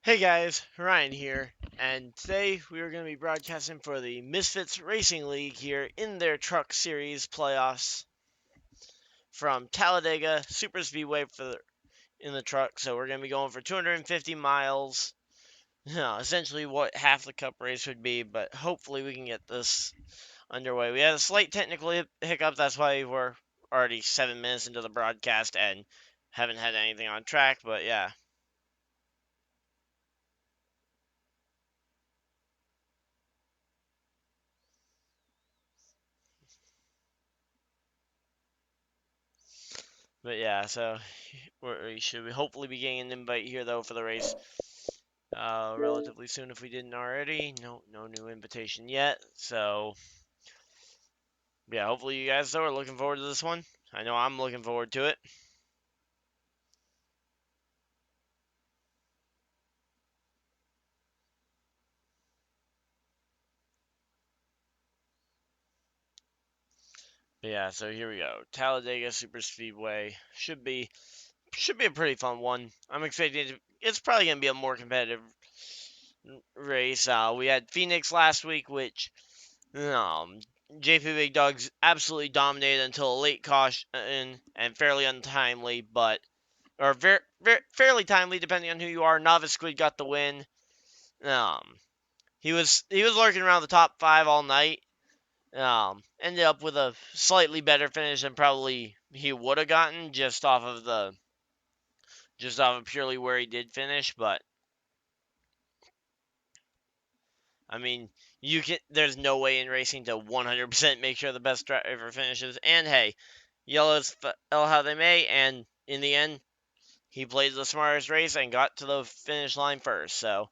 Hey guys, Ryan here, and today we are going to be broadcasting for the Misfitz Racing League here in their Truck Series playoffs from Talladega Super Speedway in the truck. So we're going to be going for 250 miles, essentially what half the Cup race would be, but hopefully we can get this underway. We had a slight technical hiccup, that's why we're already 7 minutes into the broadcast and haven't had anything on track, but yeah. But yeah, so we should hopefully be getting an invite here though for the race relatively soon if we didn't already. No new invitation yet. So yeah, hopefully you guys though are looking forward to this one. I know I'm looking forward to it. But yeah, so here we go. Talladega Super Speedway should be a pretty fun one. I'm expecting it's probably gonna be a more competitive race. We had Phoenix last week, which JP Big Dogs absolutely dominated until a late caution and fairly untimely, but or fairly timely depending on who you are. Novice Squid got the win. Um, he was lurking around the top five all night. Ended up with a slightly better finish than probably he would have gotten just off of purely where he did finish. But I mean, there's no way in racing to 100% make sure the best driver finishes. And hey, yellows fell how they may, and in the end, he played the smartest race and got to the finish line first. So,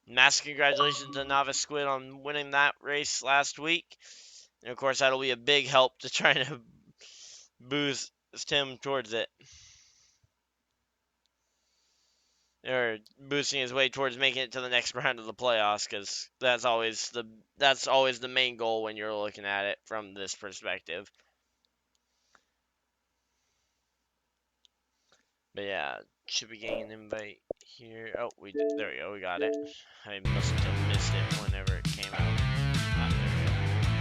massive congratulations to Novice Squid on winning that race last week. And of course, that'll be a big help to try to boost him towards it, or boosting his way towards making it to the next round of the playoffs, because that's always the main goal when you're looking at it from this perspective. But yeah, should be getting an invite here. Oh, there we go, we got it. I must have missed it whenever it came out.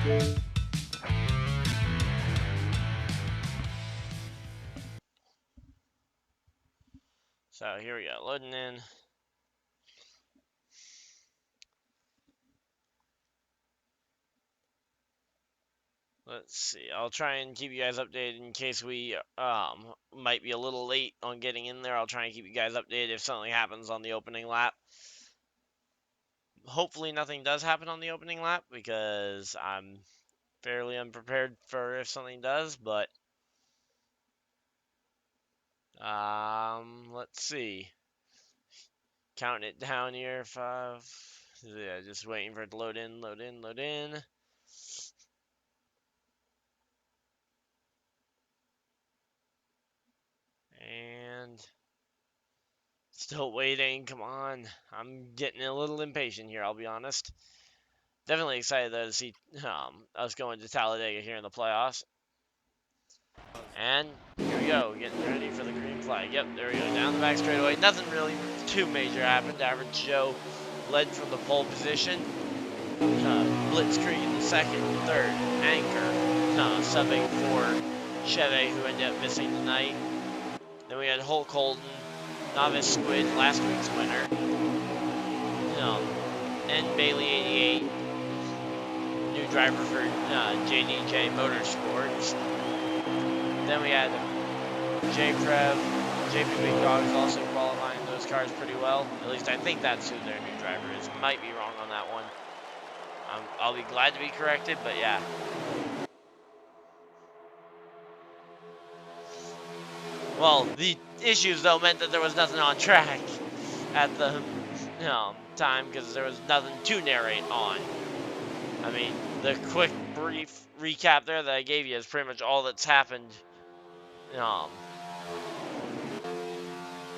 There we go. So here we go, loading in. Let's see. I'll try and keep you guys updated in case we might be a little late on getting in there. I'll try and keep you guys updated if something happens on the opening lap. Hopefully nothing does happen on the opening lap because I'm fairly unprepared for if something does, but let's see. Counting it down here, 5. Yeah, just waiting for it to load in, load in, load in. And still waiting. Come on. I'm getting a little impatient here, I'll be honest. Definitely excited though to see us going to Talladega here in the playoffs. And here we go, getting ready for the green flag. Yep, there we go, down the back straightaway. Nothing really too major happened. Average Joe led from the pole position. Blitzkrieg in the second, third, Anchor subbing for Chevy, who ended up missing the night. Then we had Hulk Holden, Novice Squid, last week's winner. And Bailey 88, new driver for JDJ Motorsports. Then we had J-Prev, JP Big Dogs also qualifying those cars pretty well. At least I think that's who their new driver is. Might be wrong on that one. I'll be glad to be corrected, but yeah. Well, the issues though meant that there was nothing on track at the time because there was nothing to narrate on. I mean, the quick, brief recap there that I gave you is pretty much all that's happened.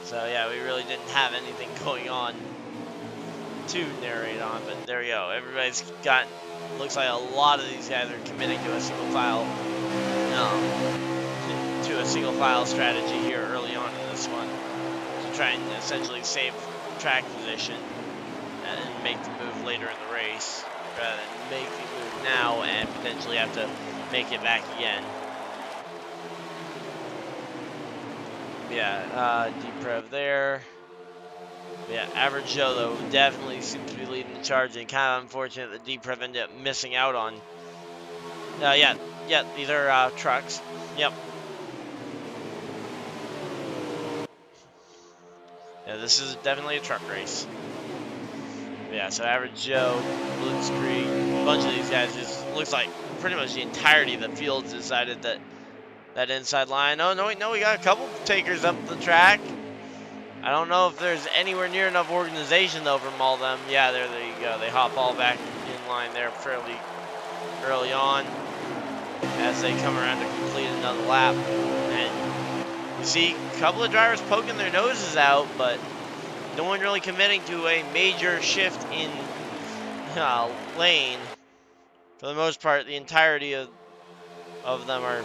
So yeah, we really didn't have anything going on to narrate on, but there we go. Everybody's looks like a lot of these guys are committing to a single file strategy here early on in this one to try and essentially save track position and make the move later in the race, rather than make the move now and potentially have to make it back again. Yeah, deep rev there. Yeah, Average Joe, though, definitely seems to be leading the charge, and kind of unfortunate that Deep Rev ended up missing out on. Yeah, these are trucks. Yep. Yeah, this is definitely a truck race. Yeah, so Average Joe, Blitz Creek, a bunch of these guys, just looks like pretty much the entirety of the field decided that that inside line. Oh, no, we got a couple takers up the track. I don't know if there's anywhere near enough organization, though, from all of them. Yeah, there you go. They hop all back in line there fairly early on as they come around to complete another lap. And you see a couple of drivers poking their noses out, but no one really committing to a major shift in lane. For the most part, the entirety of them are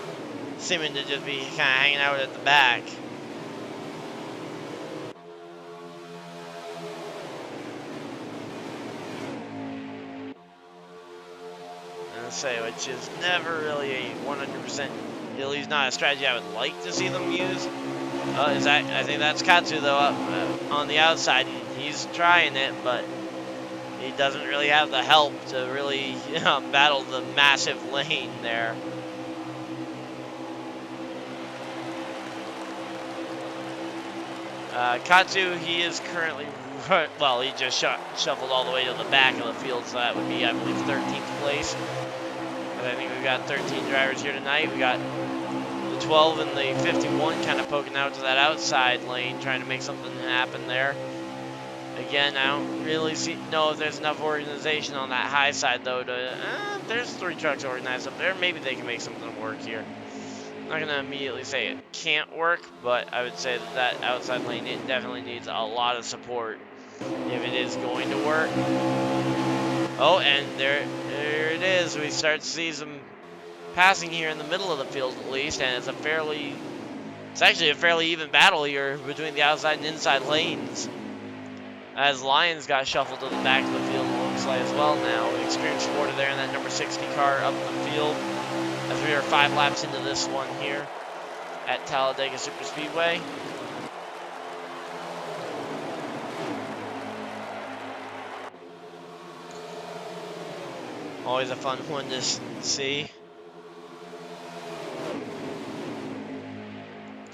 seeming to just be kind of hanging out at the back. Which is never really a 100%, at least not a strategy I would like to see them use. I think that's Katsu, though, on the outside, and he's trying it, but he doesn't really have the help to really battle the massive lane there. Katsu, he is currently, well, he just shuffled all the way to the back of the field, so that would be, I believe, 13th place. I think we've got 13 drivers here tonight. We got the 12 and the 51 kind of poking out to that outside lane, trying to make something happen there. Again, I don't really know if there's enough organization on that high side, though, to... there's 3 trucks organized up there. Maybe they can make something work here. I'm not going to immediately say it can't work, but I would say that outside lane, it definitely needs a lot of support if it is going to work. Oh, and there it is. We start to see some passing here in the middle of the field, at least, and it's actually a fairly even battle here between the outside and inside lanes. As Lions got shuffled to the back of the field, it looks like as well now. Experience Florida there in that number 60 car up the field, as we are 5 laps into this one here at Talladega Superspeedway. Always a fun one to see.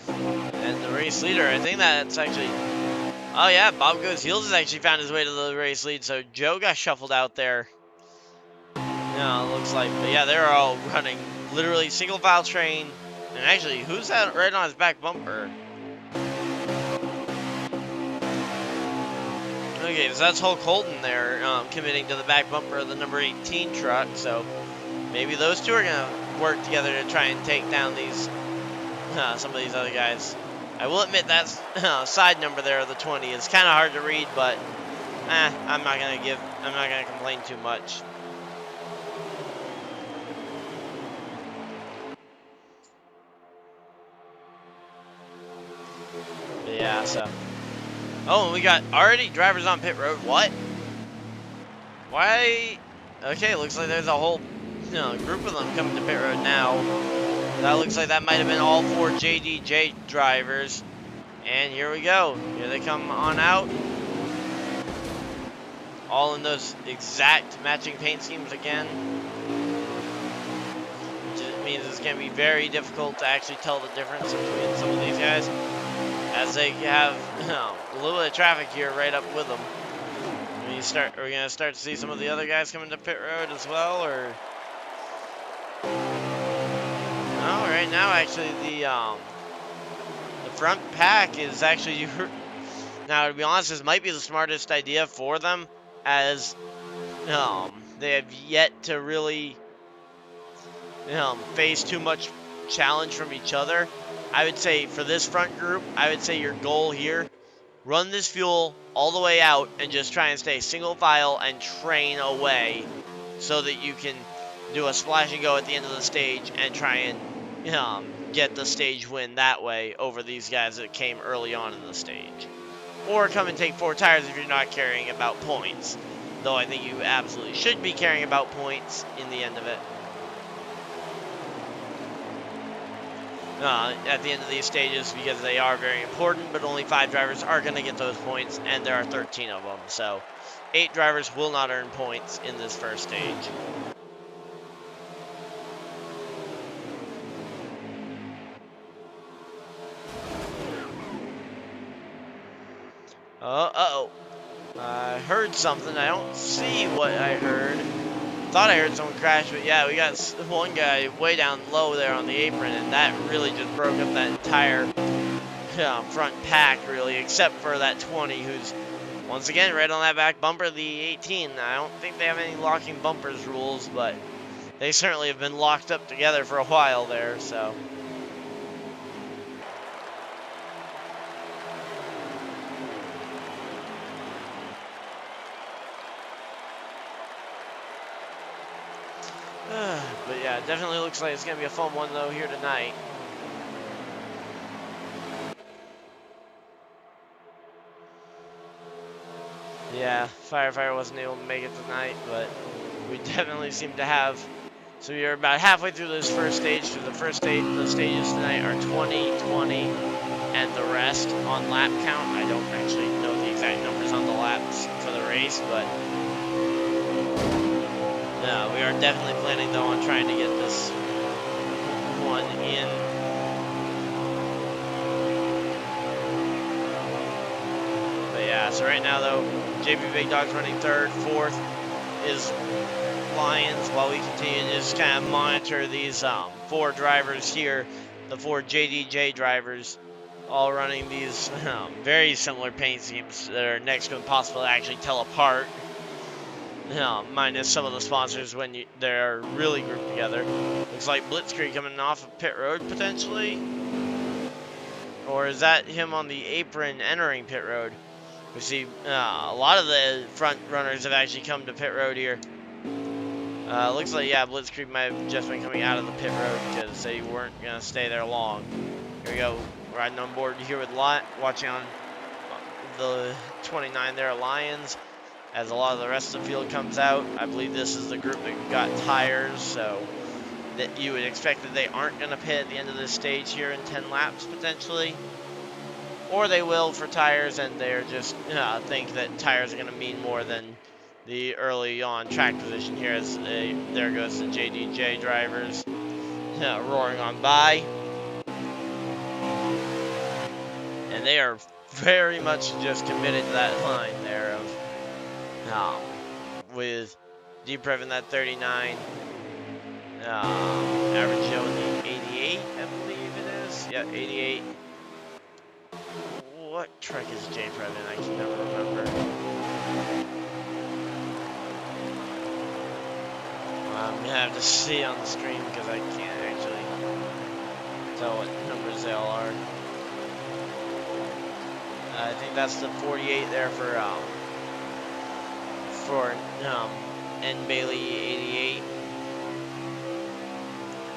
And the race leader, I think that's actually... Oh yeah, Bob Goes Heels has actually found his way to the race lead, so Joe got shuffled out there. Yeah, it looks like... But yeah, they're all running literally single file train. And actually, who's that right on his back bumper? Okay, so that's Hulk Holden there, committing to the back bumper of the number 18 truck. So maybe those two are gonna work together to try and take down these some of these other guys. I will admit that side number there of the 20 is kind of hard to read, but I'm not gonna complain too much. But yeah, so. Oh, and we got already drivers on pit road. What? Why? Okay, looks like there's a whole group of them coming to pit road now. That looks like that might have been all 4 JDJ drivers. And here we go. Here they come on out. All in those exact matching paint schemes again. Which means it's going to be very difficult to actually tell the difference between some of these guys, as they have a little bit of traffic here right up with them. Are we gonna start to see some of the other guys coming to pit road as well, or? No, right now actually the front pack is actually now, to be honest, this might be the smartest idea for them, as they have yet to really face too much challenge from each other. I would say for this front group, I would say your goal here, run this fuel all the way out and just try and stay single file and train away so that you can do a splash and go at the end of the stage and try and get the stage win that way over these guys that came early on in the stage. or come and take 4 tires if you're not caring about points. Though I think you absolutely should be caring about points in the end of it. At the end of these stages, because they are very important, but only 5 drivers are going to get those points, and there are 13 of them. So 8 drivers will not earn points in this first stage. Uh-oh. I heard something. I don't see what I heard. Thought I heard someone crash, but yeah, we got one guy way down low there on the apron, and that really just broke up that entire front pack, really, except for that 20, who's, once again, right on that back bumper of the 18. I don't think they have any locking bumpers rules, but they certainly have been locked up together for a while there, so... But yeah, it definitely looks like it's going to be a fun one, though, here tonight. Yeah, Firefighter wasn't able to make it tonight, but we definitely seem to have. So we are about halfway through this first stage. So the first stage, the stages tonight are 20, 20, and the rest on lap count. I don't actually know the exact numbers on the laps for the race, but no, we are definitely planning, though, on trying to get this one in. But yeah, so right now, though, JP Big Dog's running third, fourth is Lions, while we continue to just kind of monitor these 4 drivers here, the 4 JDJ drivers, all running these very similar paint schemes that are next to impossible to actually tell apart. Minus some of the sponsors when they're really grouped together. Looks like Blitzkrieg coming off of pit road potentially, or is that him on the apron entering pit road? We see a lot of the front runners have actually come to pit road here. Looks like, yeah, Blitzkrieg might have just been coming out of the pit road because they weren't going to stay there long. Here we go, riding on board here with watching on the 29 there, Lions, as a lot of the rest of the field comes out. I believe this is the group that got tires, so that you would expect that they aren't going to pit at the end of this stage here in 10 laps potentially. Or they will for tires, and they're just think that tires are going to mean more than the early on track position here, as there goes the JDJ drivers roaring on by. And they are very much just committed to that line there of with Deep Rev in that 39, average Joe in the 88, I believe it is. Yeah, 88. What truck is J Prev in? I can never remember. I'm gonna have to see on the screen because I can't actually tell what numbers they all are. I think that's the 48 there for N Bailey 88.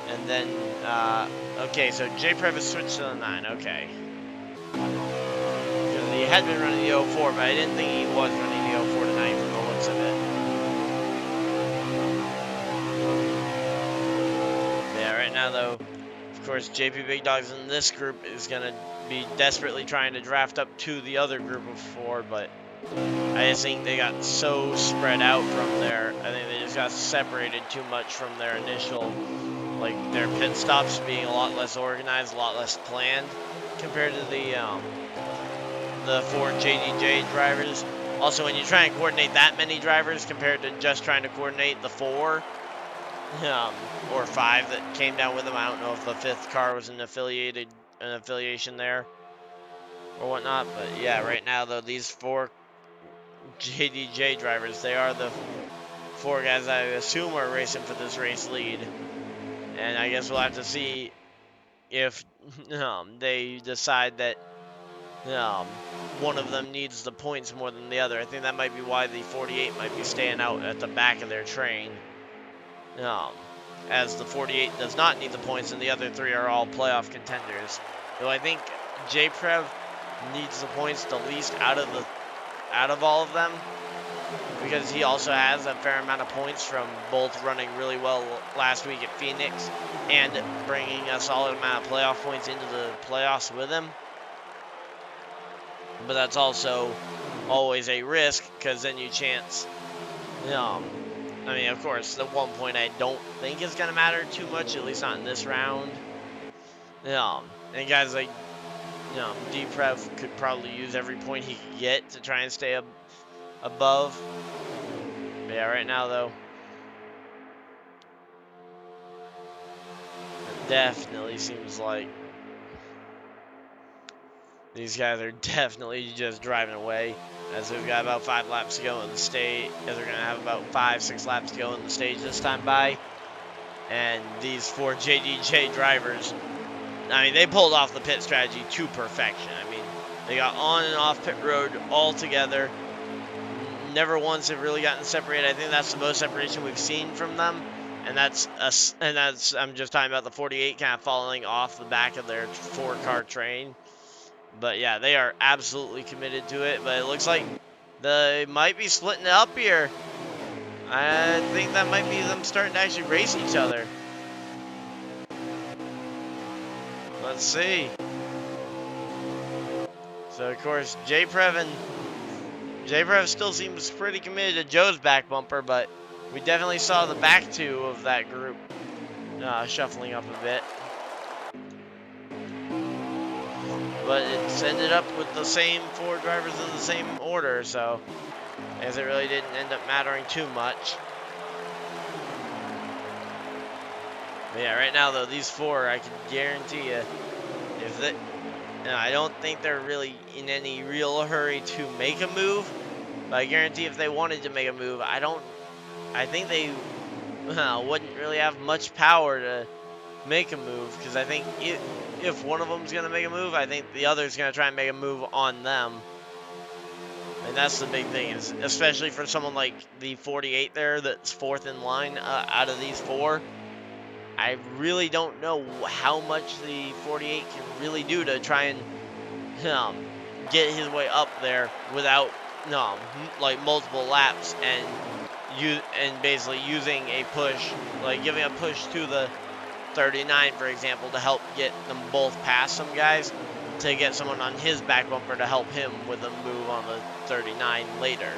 And then okay, so J Prev has switched to the 9. Okay. He had been running the 04, but I didn't think he was running the 04 tonight from the looks of it. Yeah, right now, though, of course, JP Big Dogs in this group is going to be desperately trying to draft up to the other group of 4, but I just think they got so spread out from there. I think they just got separated too much from their initial, like, their pit stops being a lot less organized, a lot less planned compared to the 4 JDJ drivers. Also, when you try and coordinate that many drivers compared to just trying to coordinate the 4 or 5 that came down with them, I don't know if the 5th car was an affiliation there or whatnot. But yeah, right now though, these 4 JDJ drivers, they are the 4 guys I assume are racing for this race lead, and I guess we'll have to see if they decide that one of them needs the points more than the other. I think that might be why the 48 might be staying out at the back of their train, as the 48 does not need the points and the other 3 are all playoff contenders. Though I think J-Prev needs the points the least out of all of them, because he also has a fair amount of points from both running really well last week at Phoenix and bringing a solid amount of playoff points into the playoffs with him. But that's also always a risk, because then you chance, I mean, of course, the 1 point I don't think is going to matter too much, at least not in this round. And guys like, D-Prev could probably use every point he could get to try and stay above. But yeah, right now, though, it definitely seems like these guys are definitely just driving away, as we've got about 5 laps to go in the stage, as we're going to have about 5-6 laps to go in the stage this time by. And these 4 JDJ drivers, I mean, they pulled off the pit strategy to perfection. I mean, they got on and off pit road all together. Never once have really gotten separated. I think that's the most separation we've seen from them. And that's I'm just talking about the 48 kind of falling off the back of their 4-car train. But yeah, they are absolutely committed to it. But it looks like they might be splitting it up here. I think that might be them starting to actually race each other. Let's see. So, of course, J-Prev still seems pretty committed to Joe's back bumper, but we definitely saw the back two of that group shuffling up a bit. But it's ended up with the same 4 drivers in the same order, so I guess it really didn't end up mattering too much. But yeah, right now, though, these 4, I can guarantee you, I don't think they're really in any real hurry to make a move, but I guarantee if they wanted to make a move, I think they wouldn't really have much power to make a move, because I think if one of them's going to make a move, I think the other's going to try and make a move on them. And that's the big thing, is especially for someone like the 48 there that's 4th in line out of these 4. I really don't know how much the 48 can really do to try and get his way up there without like multiple laps and basically using a push, like giving a push to the 39, for example, to help get them both past some guys, to get someone on his back bumper to help him with a move on the 39 later.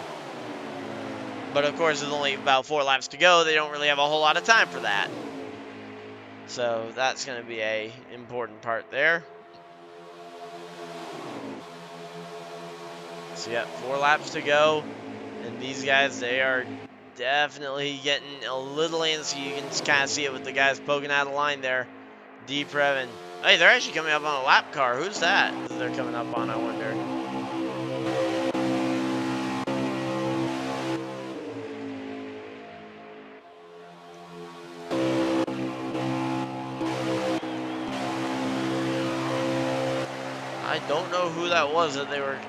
But of course, there's only about 4 laps to go. They don't really have a whole lot of time for that. So that's going to be a important part there. So yeah, 4 laps to go. And these guys, they are definitely getting a little antsy. You can just kind of see it with the guys poking out of the line there. D-Prev and... Hey, they're actually coming up on a lap car. Who's that they're coming up on, I wonder? I don't know who that was that they were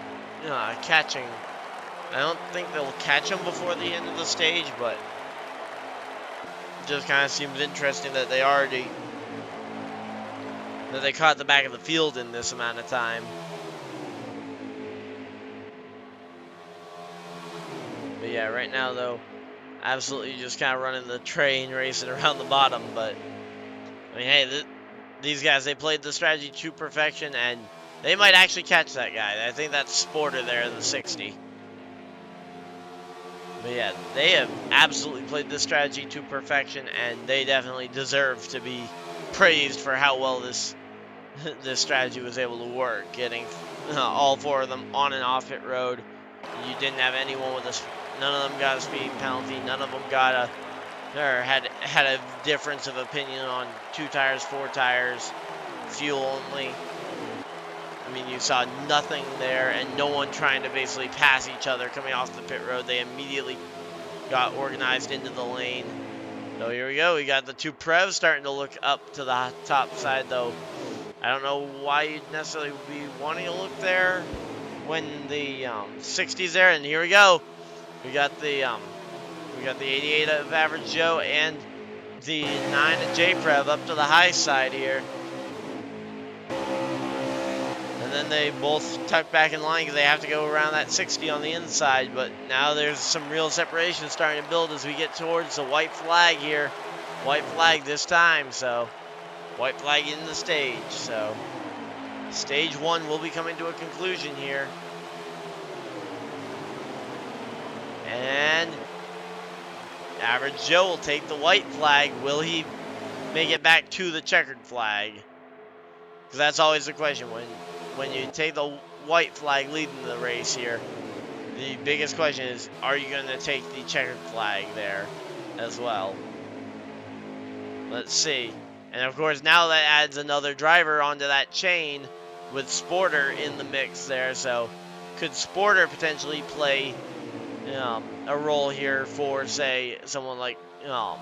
catching. I don't think they'll catch him before the end of the stage, but it just kind of seems interesting that they caught the back of the field in this amount of time. But yeah, right now though, absolutely just kind of running the train, racing around the bottom. But I mean, hey, these guys, they played the strategy to perfection, and they might actually catch that guy. I think that's Sporter there in the 60. But yeah, they have absolutely played this strategy to perfection, and they definitely deserve to be praised for how well this strategy was able to work, getting all 4 of them on and off pit road. You didn't have anyone with none of them got a speeding penalty, none of them got had a difference of opinion on 2 tires, 4 tires, fuel only. I mean, you saw nothing there, and no one trying to basically pass each other coming off the pit road. They immediately got organized into the lane. So here we go. We got the 2 Prevs starting to look up to the top side, though. I don't know why you'd necessarily be wanting to look there when the 60's there. And here we go. We got the 88 of Average Joe and the 9 of J-Prev up to the high side here. And then they both tuck back in line because they have to go around that 60 on the inside. But now there's some real separation starting to build as we get towards the white flag here. White flag this time, so white flag in the stage. So stage 1 will be coming to a conclusion here. And Average Joe will take the white flag. Will he make it back to the checkered flag? Because that's always the question. When you take the white flag leading the race here, the biggest question is, are you going to take the checkered flag there as well? Let's see. And of course, now that adds another driver onto that chain with Sporter in the mix there. So could Sporter potentially play a role here for, say, someone like the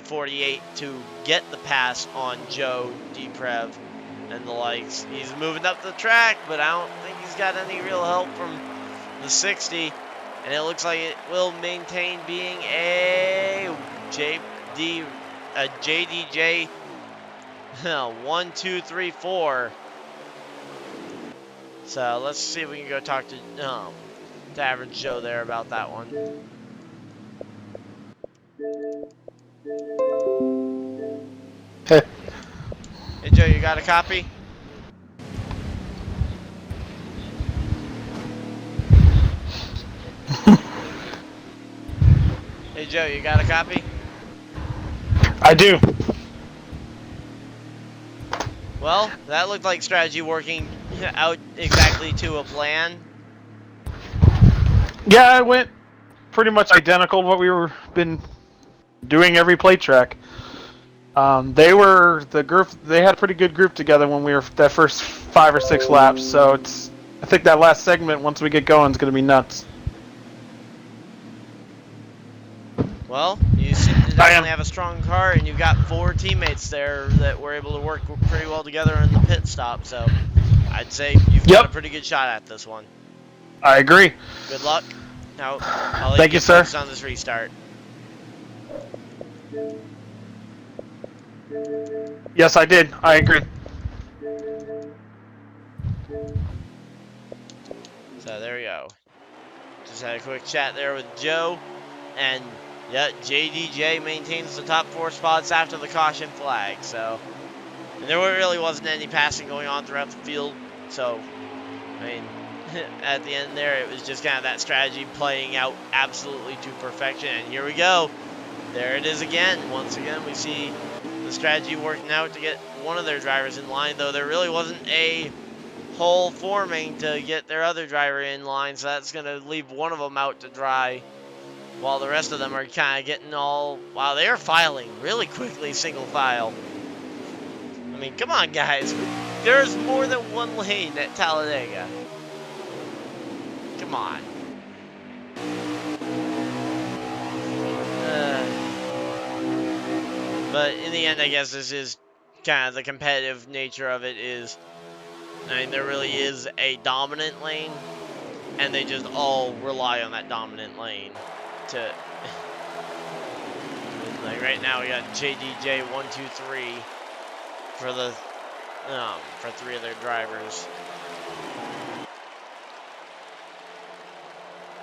48 to get the pass on Joe, Deprev, and the likes. He's moving up the track, but I don't think he's got any real help from the 60. And it looks like it will maintain being a JDJ 1, 2, 3, 4. So let's see if we can go talk to Average Joe there about that one. Hey. Hey Joe, you got a copy? Hey Joe, you got a copy? I do. Well, that looked like strategy working out exactly to a plan. Yeah, it went pretty much identical to what we were been doing every plate track. They were the group. They had a pretty good group together when we were that first 5 or 6 laps. So I think that last segment, once we get going, is going to be nuts. Well, you seem to definitely have a strong car, and you've got 4 teammates there that were able to work pretty well together in the pit stop. So I'd say you've got a pretty good shot at this one. I agree. Good luck. Now, I'll let Thank you you, sir. focus on this restart. Yes, I did. I agree. So there we go. Just had a quick chat there with Joe, and yeah, JDJ maintains the top 4 spots after the caution flag. So, and there really wasn't any passing going on throughout the field. So, I mean, at the end there, it was just kind of that strategy playing out absolutely to perfection. And here we go. There it is again. Once again, we see the strategy working out to get one of their drivers in line, though there really wasn't a hole forming to get their other driver in line, so that's going to leave one of them out to dry, while the rest of them are kind of getting all... Wow, they are filing really quickly, single file. I mean, come on, guys. There's more than one lane at Talladega. Come on. But in the end, I guess this is kind of the competitive nature of it is, I mean, there really is a dominant lane, and they just all rely on that dominant lane to, like right now we got JDJ 1, 2, 3 for the, for 3 of their drivers.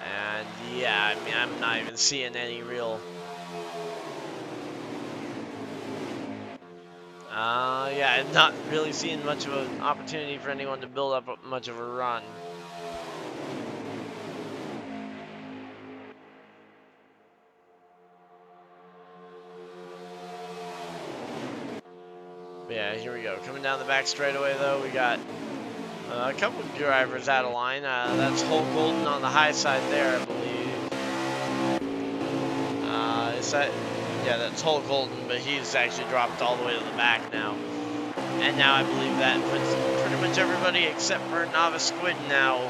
And yeah, I mean, I'm not even seeing any real, yeah, I'm not really seeing much of an opportunity for anyone to build up much of a run. But yeah, here we go. Coming down the back straightaway, though, we got a couple of drivers out of line. That's Hulk Golden on the high side there, I believe. Is that... Yeah, that's Hulk Golden, but he's actually dropped all the way to the back now. And now I believe that puts pretty much everybody except for Novice Squid now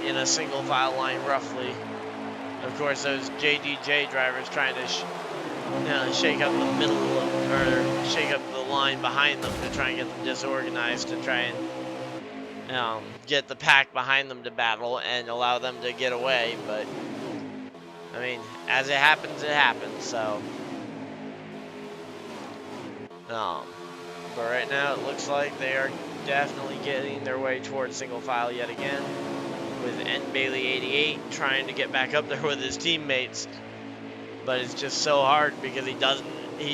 in a single file line, roughly. Of course, those JDJ drivers trying to shake up the middle or shake up the line behind them to try and get them disorganized, to try and get the pack behind them to battle and allow them to get away. But I mean, as it happens, so But right now it looks like they are definitely getting their way towards single file yet again, with N. Bailey 88 trying to get back up there with his teammates. But it's just so hard because he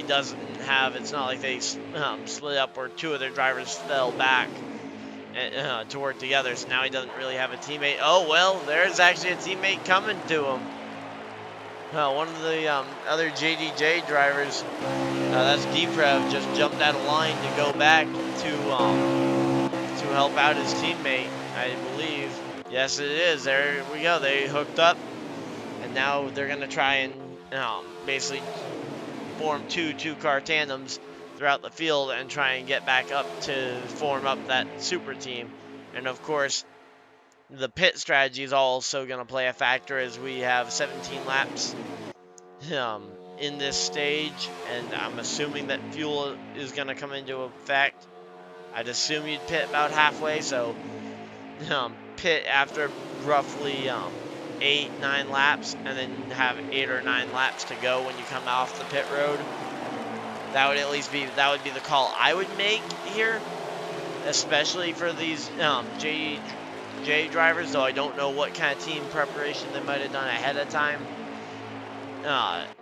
doesn't have, it's not like they split up or two of their drivers fell back to work together, so now he doesn't really have a teammate. Oh, well, there's actually a teammate coming to him. One of the other JDJ drivers, that's Deprev, just jumped out of line to go back to help out his teammate, I believe. Yes, it is. There we go. They hooked up, and now they're going to try and basically form two-car tandems throughout the field and try and get back up to form up that super team. And of course, the pit strategy is also going to play a factor, as we have 17 laps in this stage, and I'm assuming that fuel is going to come into effect. I'd assume you'd pit about halfway, so pit after roughly 8-9 laps, and then have 8 or 9 laps to go when you come off the pit road. That would be the call I would make here, especially for these JDJ drivers, though I don't know what kind of team preparation they might have done ahead of time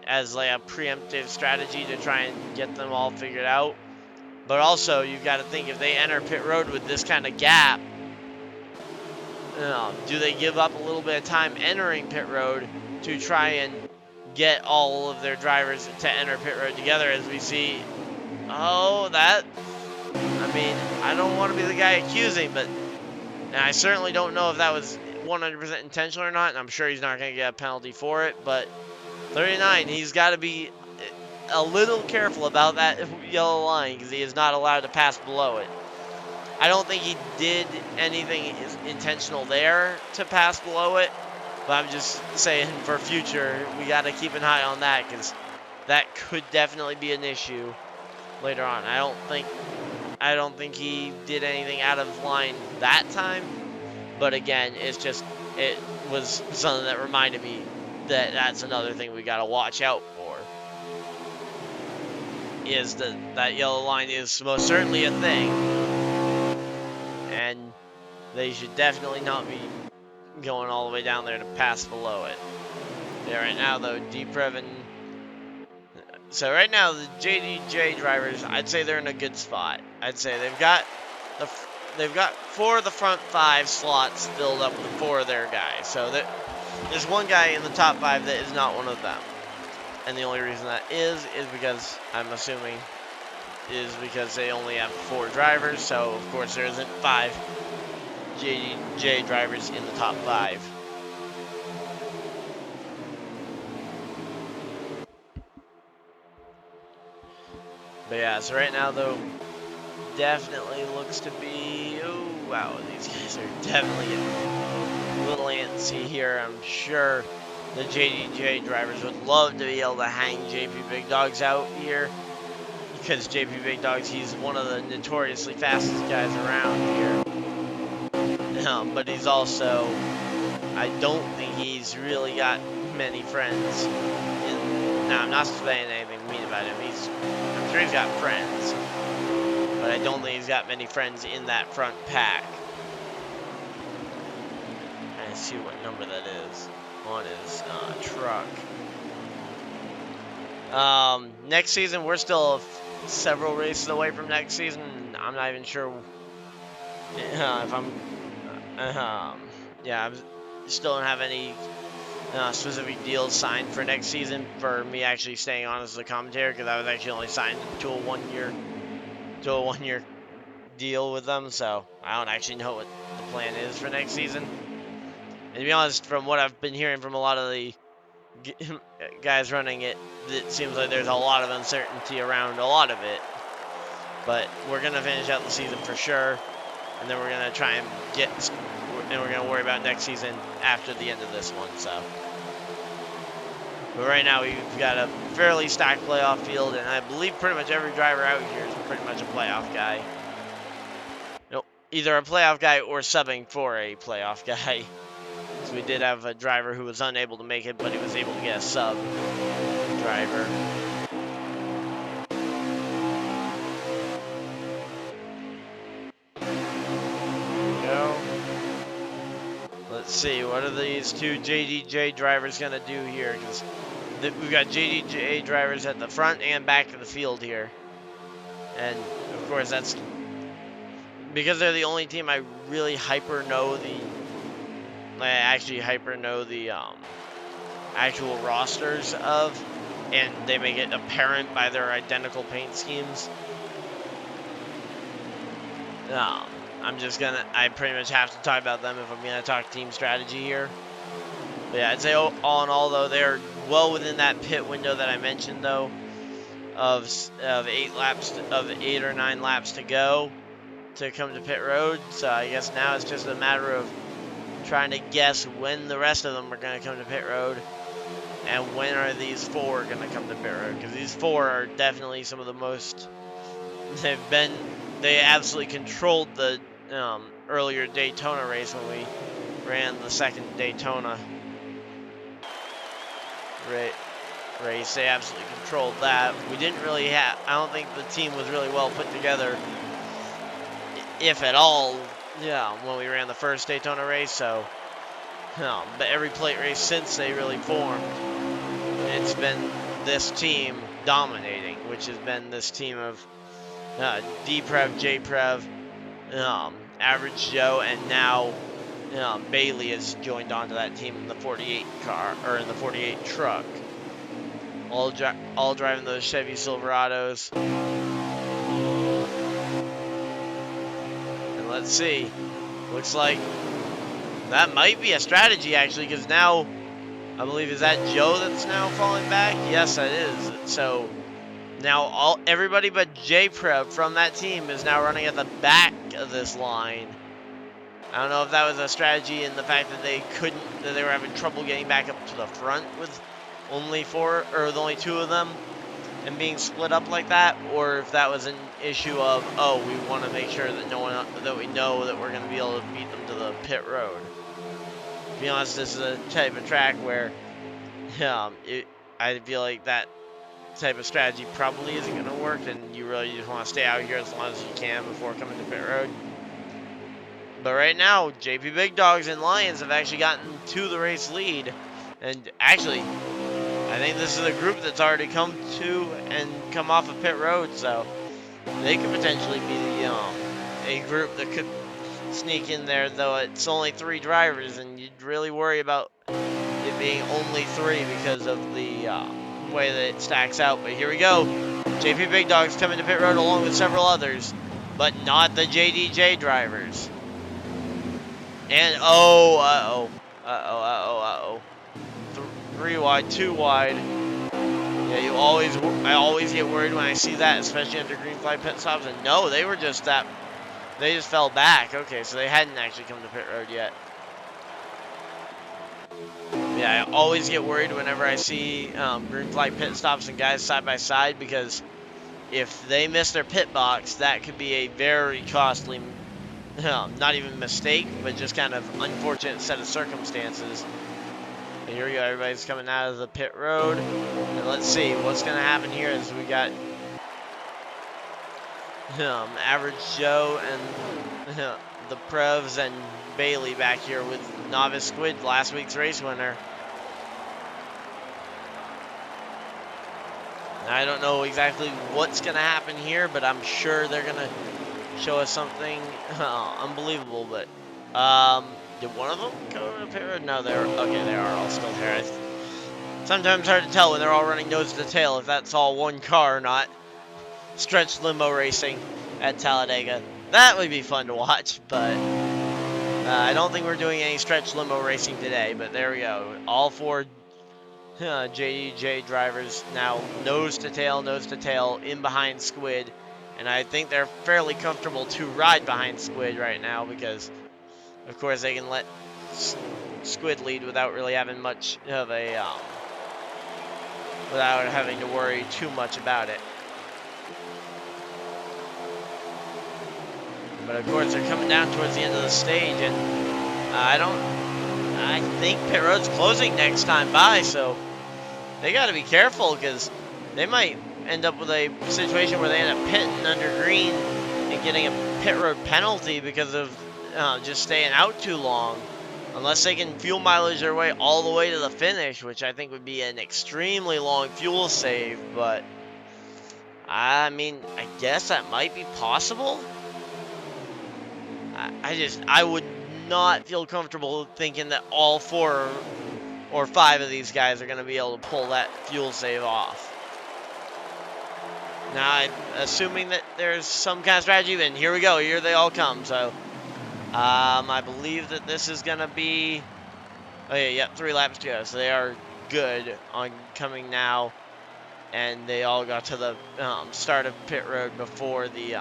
as like a preemptive strategy to try and get them all figured out. But also, you've got to think, if they enter pit road with this kind of gap, do they give up a little bit of time entering pit road to try and get all of their drivers to enter pit road together, as we see? Oh, I mean, I don't want to be the guy accusing, but and I certainly don't know if that was 100% intentional or not, and I'm sure he's not going to get a penalty for it, but 39, he's got to be a little careful about that yellow line, because he is not allowed to pass below it. I don't think he did anything intentional there to pass below it, but I'm just saying for future, we got to keep an eye on that, because that could definitely be an issue later on. I don't think he did anything out of line that time, but again, it was something that reminded me that that's another thing we got to watch out for, is that yellow line is most certainly a thing, and they should definitely not be going all the way down there to pass below it. Yeah, right now though, so right now the JDJ drivers, I'd say they're in a good spot. I'd say they've got 4 of the front 5 slots filled up with 4 of their guys. So there's one guy in the top 5 that is not one of them. And the only reason that is because, I'm assuming, is because they only have 4 drivers. So of course there isn't 5 JDJ drivers in the top 5. But yeah, so right now though, definitely looks to be, oh wow, these guys are definitely getting a little antsy here. I'm sure the JDJ drivers would love to be able to hang JP Big Dogs out here, because JP Big Dogs, he's one of the notoriously fastest guys around here. But he's also, I don't think he's really got many friends. Now, I'm not saying anything mean about him. I'm sure he's got friends, but I don't think he's got many friends in that front pack. I see what number that is on his truck. Next season, we're still several races away from next season. I'm not even sure if I'm. Yeah, I still don't have any specific deals signed for next season for me actually staying on as the commentator, because I was actually only signed to a one-year deal with them, so I don't actually know what the plan is for next season. And to be honest, from what I've been hearing from a lot of the guys running it, it seems like there's a lot of uncertainty around a lot of it. But we're going to finish out the season for sure, and then we're going to try and we're going to worry about next season after the end of this one. So, but right now we've got a fairly stacked playoff field, and I believe pretty much every driver out here is pretty much a playoff guy. Nope, either a playoff guy or subbing for a playoff guy. So we did have a driver who was unable to make it, but he was able to get a sub driver. Let's see, what are these two JDJ drivers going to do here? Because we've got JDJ drivers at the front and back of the field here. And, of course, that's because they're the only team I really hyper know the actual rosters of, and they make it apparent by their identical paint schemes. I pretty much have to talk about them if I'm gonna talk team strategy here. But yeah, I'd say all in all, though, they're well within that pit window that I mentioned, though, of 8 or 9 laps to go to come to pit road. So I guess now it's just a matter of trying to guess when the rest of them are gonna come to pit road, and when are these 4 gonna come to pit road? Because these 4 are definitely some of the most. They absolutely controlled the earlier Daytona race when we ran the second Daytona race. They absolutely controlled that. We didn't really have. I don't think the team was really well put together, if at all. Yeah, when we ran the first Daytona race. So, but every plate race since they really formed, it's been this team dominating, which has been this team of D-Prev, J-Prev, Average Joe, and now Bailey has joined onto that team in the 48 car, or in the 48 truck. All driving those Chevy Silverados. And let's see. Looks like that might be a strategy, actually, because now, I believe, is that Joe that's now falling back? Yes, that is. So now everybody but J-Prev from that team is now running at the back of this line. I don't know if that was a strategy in the fact that they were having trouble getting back up to the front with only 4 or the only 2 of them and being split up like that, or if that was an issue of, oh, we want to make sure that that we know that we're going to be able to beat them to the pit road. To be honest, this is a type of track where I feel like that type of strategy probably isn't going to work, and you really just want to stay out here as long as you can before coming to pit road. But right now, JP Big Dogs and Lions have actually gotten to the race lead, and actually, I think this is a group that's already come off of pit road, so they could potentially be a group that could sneak in there, though it's only 3 drivers, and you'd really worry about it being only 3 because of the way that it stacks out. But here we go. JP Big Dogs coming to pit road along with several others, but not the JDJ drivers. And 3 wide, 2 wide. Yeah, I always get worried when I see that, especially under green flag pit stops. And no, they just fell back. Okay, so they hadn't actually come to pit road yet. Yeah, I always get worried whenever I see green flag pit stops and guys side by side, because if they miss their pit box, that could be a very costly, not even mistake, but just kind of unfortunate set of circumstances. And here we go, everybody's coming out of the pit road. And let's see what's going to happen here is we got Average Joe and the Prevs and Bailey back here with Novice Squid, last week's race winner. I don't know exactly what's going to happen here, but I'm sure they're going to show us something unbelievable. But did one of them go to pit road? No, they are all still there. It's sometimes hard to tell when they're all running nose to tail if that's all one car or not. Stretch limo racing at Talladega. That would be fun to watch, but I don't think we're doing any stretch limo racing today. But there we go. All 4 JDJ drivers now nose to tail in behind Squid. And I think they're fairly comfortable to ride behind Squid right now because, of course, they can let Squid lead without really having much of a, without having to worry too much about it. But of course, they're coming down towards the end of the stage, and I think pit road's closing next time by, so they got to be careful because they might end up with a situation where they end up pitting under green and getting a pit road penalty because of just staying out too long. Unless they can fuel mileage their way all the way to the finish, which I think would be an extremely long fuel save, but I mean, I guess that might be possible. I would not feel comfortable thinking that all 4 or 5 of these guys are going to be able to pull that fuel save off. Now, assuming that there's some kind of strategy, then here we go. Here they all come. So, I believe that this is going to be... Oh, yeah, yep, 3 laps to go. So they are good on coming now. And they all got to the start of pit road before the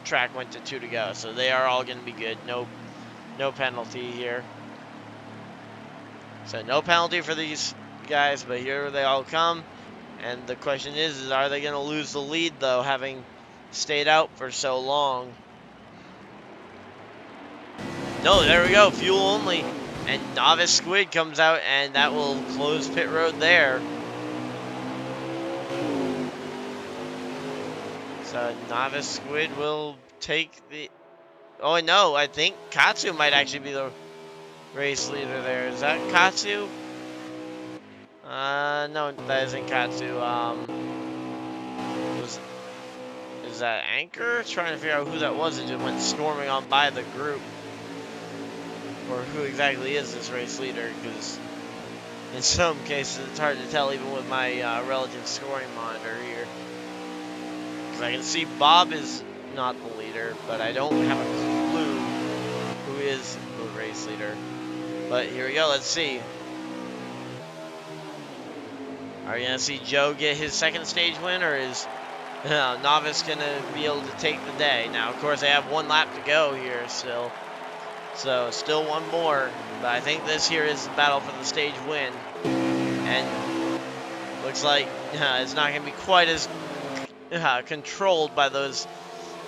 track went to 2 to go. So they are all going to be good. No penalty here. So no penalty for these guys, but here they all come. And the question is are they going to lose the lead, though, having stayed out for so long? No, there we go, fuel only. And Novice Squid comes out, and that will close pit road there. So Novice Squid will take the... Oh, no, I think Katsu might actually be the race leader there. Is that Katsu? No, that isn't Katsu. Is that Anchor? Trying to figure out who that was that just went storming on by the group. Or who exactly is this race leader, because in some cases it's hard to tell even with my relative scoring monitor here. Because I can see Bob is not the leader, but I don't have a clue who is the race leader. But here we go, let's see. Are you going to see Joe get his second stage win, or is Novice going to be able to take the day? Now, of course, they have 1 lap to go here still. So, still 1 more. But I think this here is the battle for the stage win. And looks like it's not going to be quite as controlled by those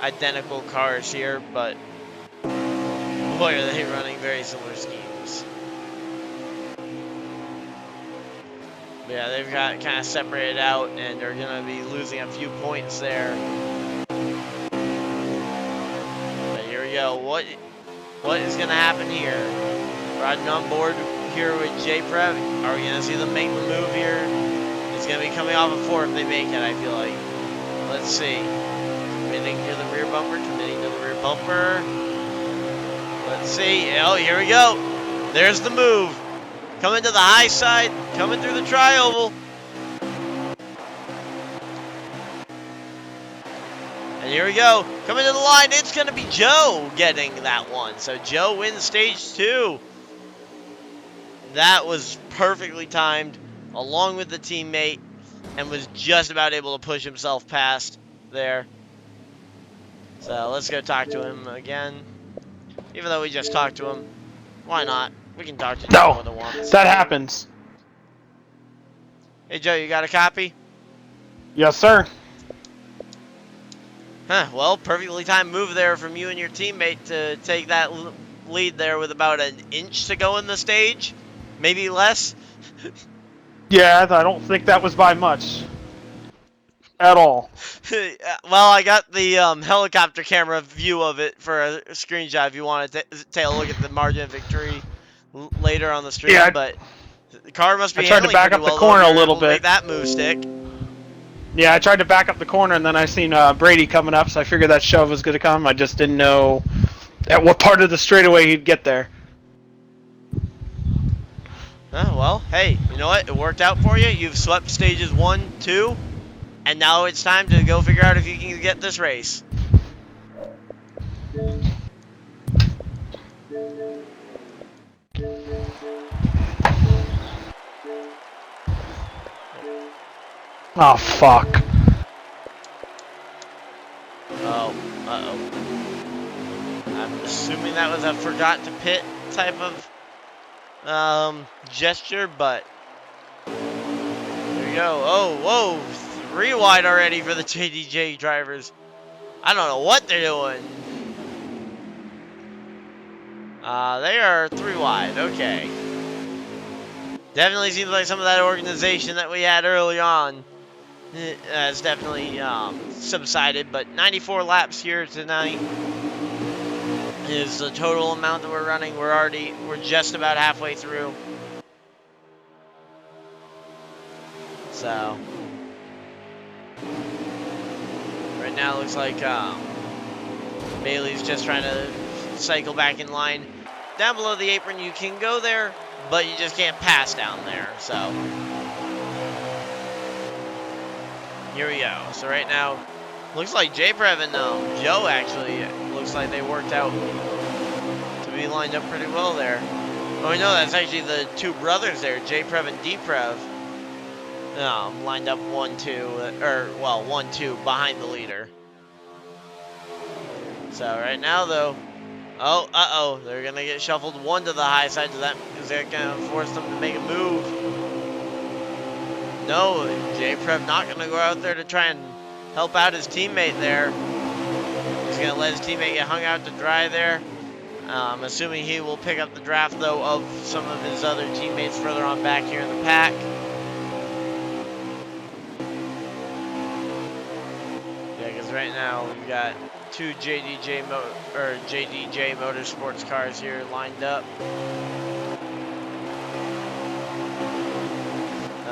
identical cars here. But boy, are they running very similar schemes. But yeah, they've got kind of separated out, and they're going to be losing a few points there. But here we go. What is going to happen here? Riding on board here with J-Prep. Are we going to see them make the move here? It's going to be coming off a 4 if they make it, I feel like. Let's see. Committing to the rear bumper. Committing to the rear bumper. Let's see. Oh, here we go. There's the move. Coming to the high side. Coming through the tri-oval. And here we go. Coming to the line. It's going to be Joe getting that one. So Joe wins stage 2. That was perfectly timed along with the teammate and was just about able to push himself past there. So let's go talk to him again. Even though we just talked to him, why not? We can talk to Joe more than once. That happens. Hey Joe, you got a copy? Yes, sir. Huh, well, perfectly timed move there from you and your teammate to take that lead there with about an inch to go in the stage. Maybe less. Yeah, I don't think that was by much. At all. Well, I got the helicopter camera view of it for a screenshot if you want to take a look at the margin of victory later on the stream. Yeah, but the car must be handling pretty well. I tried to back up the corner a little bit. Make that move stick. Yeah, I tried to back up the corner, and then I seen Brady coming up, so I figured that shove was going to come. I just didn't know at what part of the straightaway he'd get there. Well, hey, you know what? It worked out for you. You've swept stages 1, 2, and now it's time to go figure out if you can get this race. Oh, fuck. Oh, uh-oh. I'm assuming that was a forgot to pit type of gesture, but there we go. Oh, whoa, 3 wide already for the JDJ drivers. I don't know what they're doing. They are 3 wide, okay. Definitely seems like some of that organization that we had early on has definitely subsided, but 94 laps here tonight. is the total amount that we're running. We're just about halfway through. So right now it looks like Bailey's just trying to cycle back in line. Down below the apron, you can go there, but you just can't pass down there. So here we go. So right now, looks like J-Prev and Joe actually, looks like they worked out to be lined up pretty well there. Oh, no, that's actually the two brothers there, J-Prev and D-Prev. Lined up 1-2, or, well, 1-2 behind the leader. So right now, though, oh, they're going to get shuffled one to the high side. So that is that going to force them to make a move? No, J-Prev not going to go out there to try and help out his teammate there. He's going to let his teammate get hung out to dry there. Assuming he will pick up the draft, though, of some of his other teammates further on back here in the pack. Yeah, because right now we've got two JDJ Motorsports cars here lined up.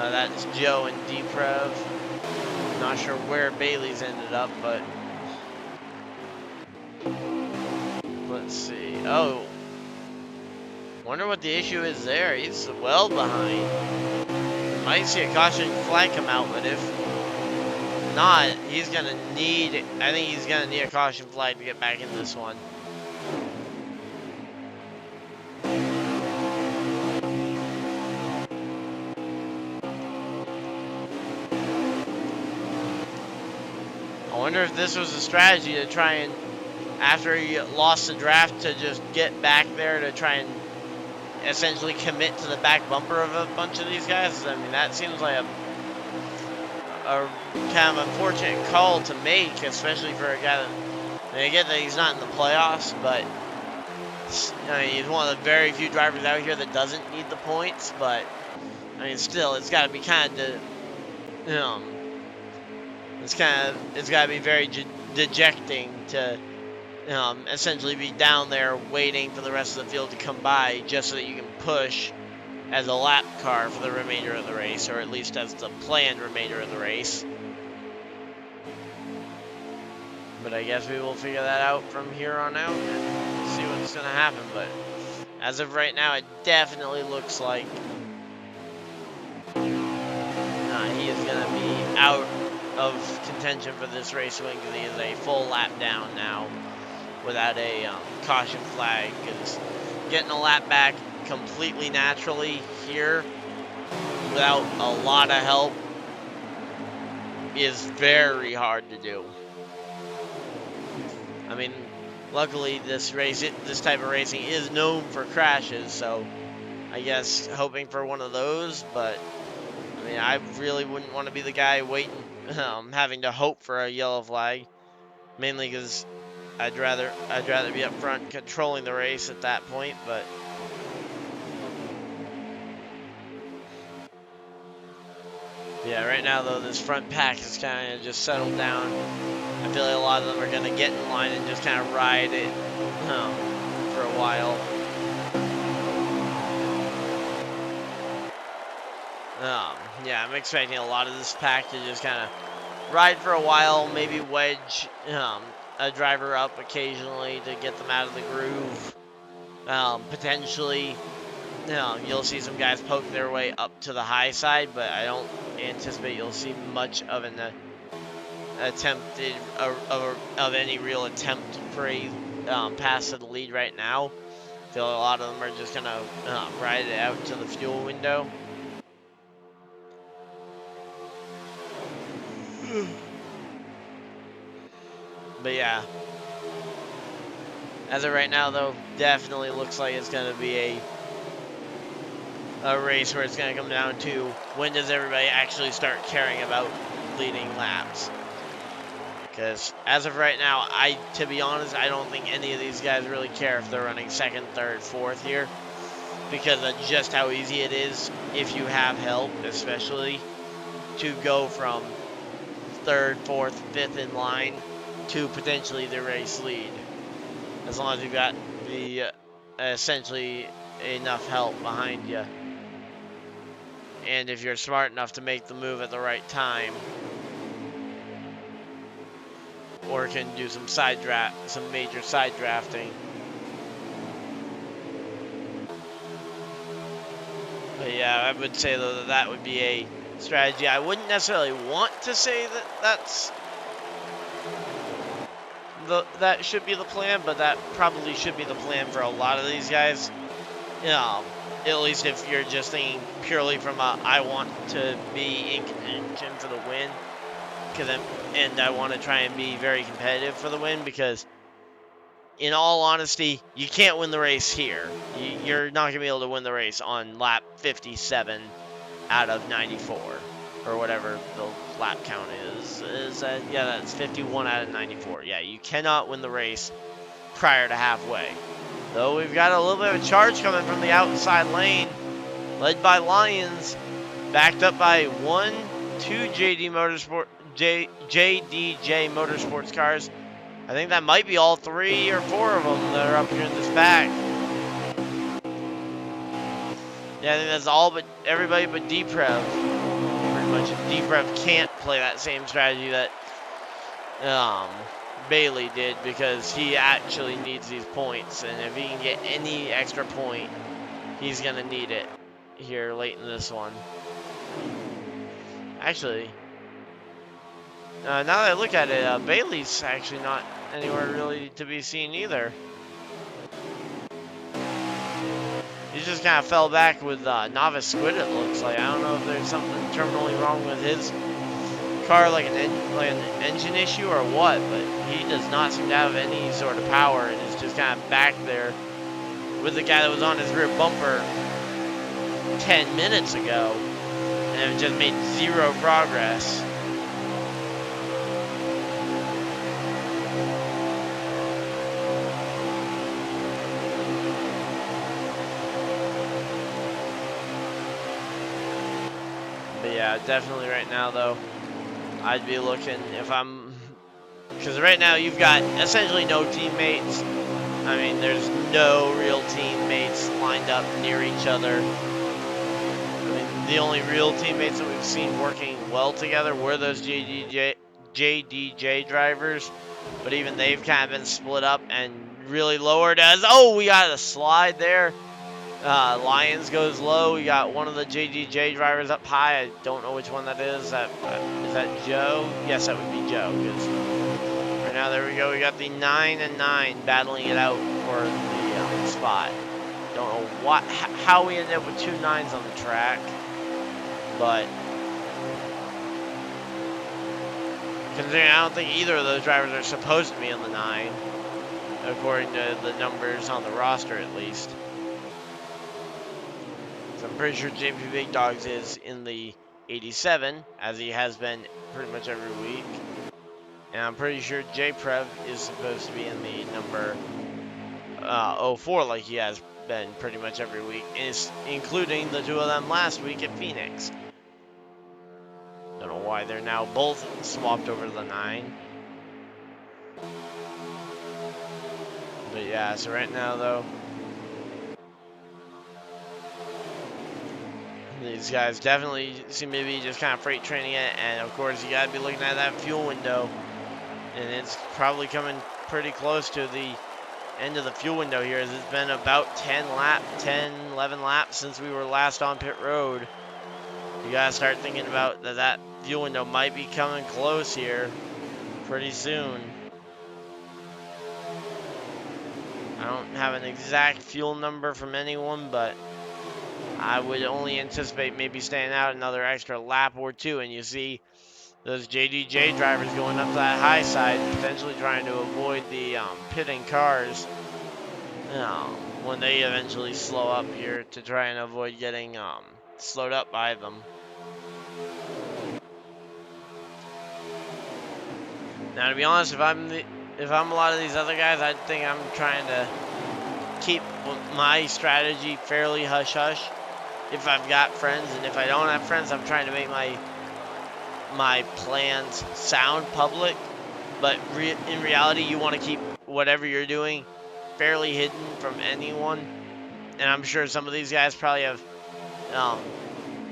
That's Joe and D-Prev. Not sure where Bailey's ended up, but let's see. Oh, wonder what the issue is there. He's well behind. Might see a caution flag come out, but if not, he's gonna need. I think he's gonna need a caution flag to get back in this one. I wonder if this was a strategy to try and, after he lost the draft, to just get back there to try and essentially commit to the back bumper of a bunch of these guys. I mean, that seems like a kind of unfortunate call to make, especially for a guy that, I mean, I get that he's not in the playoffs, but I mean, he's one of the very few drivers out here that doesn't need the points. But I mean, still, it's got to be kind of, it's got to be very dejecting to essentially be down there waiting for the rest of the field to come by just so that you can push as a lap car for the remainder of the race, or at least as the planned remainder of the race. But I guess we will figure that out from here on out and see what's going to happen. But as of right now, it definitely looks like he is going to be out of contention for this race win, because he is a full lap down now without a caution flag. Because getting a lap back completely naturally here without a lot of help is very hard to do. I mean, luckily this type of racing is known for crashes, so I guess hoping for one of those. But I mean, I really wouldn't want to be the guy waiting, having to hope for a yellow flag, mainly because I'd rather be up front controlling the race at that point. But yeah, right now though, this front pack is kind of just settled down. I feel like a lot of them are going to get in line and just kind of ride it for a while. Yeah, I'm expecting a lot of this pack to just kind of ride for a while, maybe wedge a driver up occasionally to get them out of the groove. Potentially, you'll see some guys poke their way up to the high side, but I don't anticipate you'll see much of an attempted of any real attempt for a pass to the lead right now. I feel a lot of them are just gonna ride it out to the fuel window. But yeah, as of right now though, definitely looks like it's gonna be a race where it's gonna come down to when does everybody actually start caring about leading laps. Because as of right now, to be honest, I don't think any of these guys really care if they're running second, third, fourth here, because of just how easy it is, if you have help especially, to go from third, fourth, fifth in line to potentially the race lead. as long as you've got the essentially enough help behind you. And if you're smart enough to make the move at the right time, or can do some major side drafting. But yeah, I would say though that would be a strategy. I wouldn't necessarily want to say that should be the plan, but that probably should be the plan for a lot of these guys. At least if you're just thinking purely from I want to be in contention for the win, and I want to try and be very competitive for the win, because in all honesty, you can't win the race here. You're not going to be able to win the race on lap 57 out of 94, or whatever the lap count is. Yeah, that's 51 out of 94. Yeah, you cannot win the race prior to halfway. Though we've got a little bit of a charge coming from the outside lane, led by Lions, backed up by two JDJ Motorsports cars. I think that might be all 3 or 4 of them that are up here in this back. Yeah, I think that's all but everybody but D-Prev. Pretty much D-Prev can't play that same strategy that Bailey did, because he actually needs these points, and if he can get any extra point, he's going to need it here late in this one. Actually, now that I look at it, Bailey's actually not anywhere really to be seen either. He just kind of fell back with Novice Squid, it looks like. I don't know if there's something terminally wrong with his car, like an engine issue or what, but he does not seem to have any sort of power, and is just kind of back there with the guy that was on his rear bumper 10 minutes ago, and just made 0 progress. But yeah, definitely right now though, I'd be looking, because right now you've got essentially no teammates. I mean, there's no real teammates lined up near each other. I mean, the only real teammates that we've seen working well together were those JDJ drivers, but even they've kind of been split up and really lowered as, oh, we got a slide there. Lions goes low. We got one of the JDJ drivers up high. I don't know which one that is. Is that Joe? Yes, that would be Joe. Because right now, there we go. We got the 9 and 9 battling it out for the spot. Don't know how we ended up with 2 9s on the track, but considering I don't think either of those drivers are supposed to be on the 9, according to the numbers on the roster at least. So I'm pretty sure JP Big Dogs is in the 87, as he has been pretty much every week. And I'm pretty sure J-Prev is supposed to be in the number 04, like he has been pretty much every week, including the 2 of them last week at Phoenix. Don't know why they're now both swapped over to the 9. But yeah, so right now though, these guys definitely seem to be just kind of freight training it, and of course you got to be looking at that fuel window, and it's probably coming pretty close to the end of the fuel window here, as it's been about 11 laps since we were last on pit road. You got to start thinking about that fuel window might be coming close here pretty soon. I don't have an exact fuel number from anyone, but I would only anticipate maybe staying out another extra lap or 2, and you see those JDJ drivers going up to that high side, potentially trying to avoid the pitting cars when they eventually slow up here, to try and avoid getting slowed up by them. Now, to be honest, if I'm a lot of these other guys, I think I'm trying to keep my strategy fairly hush-hush if I've got friends, and if I don't have friends, I'm trying to make my plans sound public, but in reality, you want to keep whatever you're doing fairly hidden from anyone. And I'm sure some of these guys probably have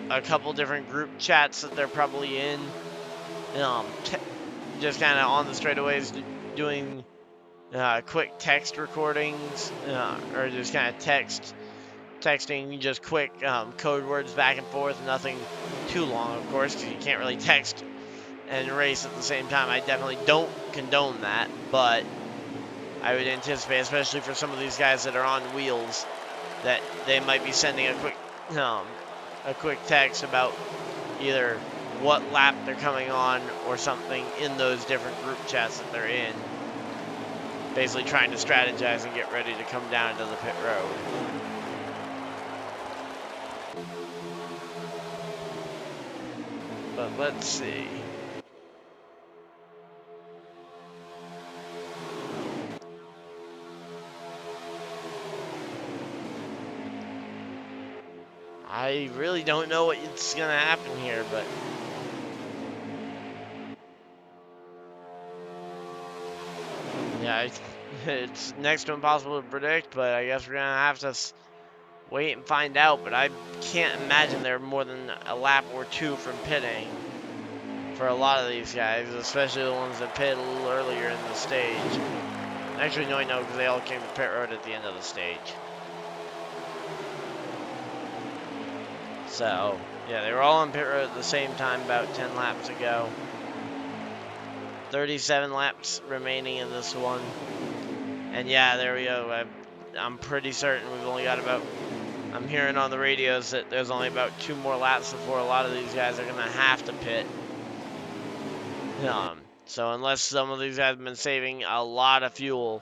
a couple different group chats that they're probably in. Just kind of on the straightaways doing quick text recordings, or just kind of texting just quick code words back and forth. Nothing too long, of course, because you can't really text and race at the same time. I definitely don't condone that, but I would anticipate, especially for some of these guys that are on wheels, that they might be sending a quick text about either what lap they're coming on or something in those different group chats that they're in. Basically trying to strategize and get ready to come down into the pit road. But let's see. I really don't know what's going to happen here, but yeah, it's next to impossible to predict, but I guess we're going to have to wait and find out. But I can't imagine they're more than a lap or two from pitting for a lot of these guys, especially the ones that pit a little earlier in the stage. Actually, no, I know, because they all came to pit road at the end of the stage. So, yeah, they were all on pit road at the same time about 10 laps ago. 37 laps remaining in this one. And yeah, there we go. I'm pretty certain we've only got about... I'm hearing on the radios that there's only about 2 more laps before a lot of these guys are going to have to pit. So unless some of these guys have been saving a lot of fuel,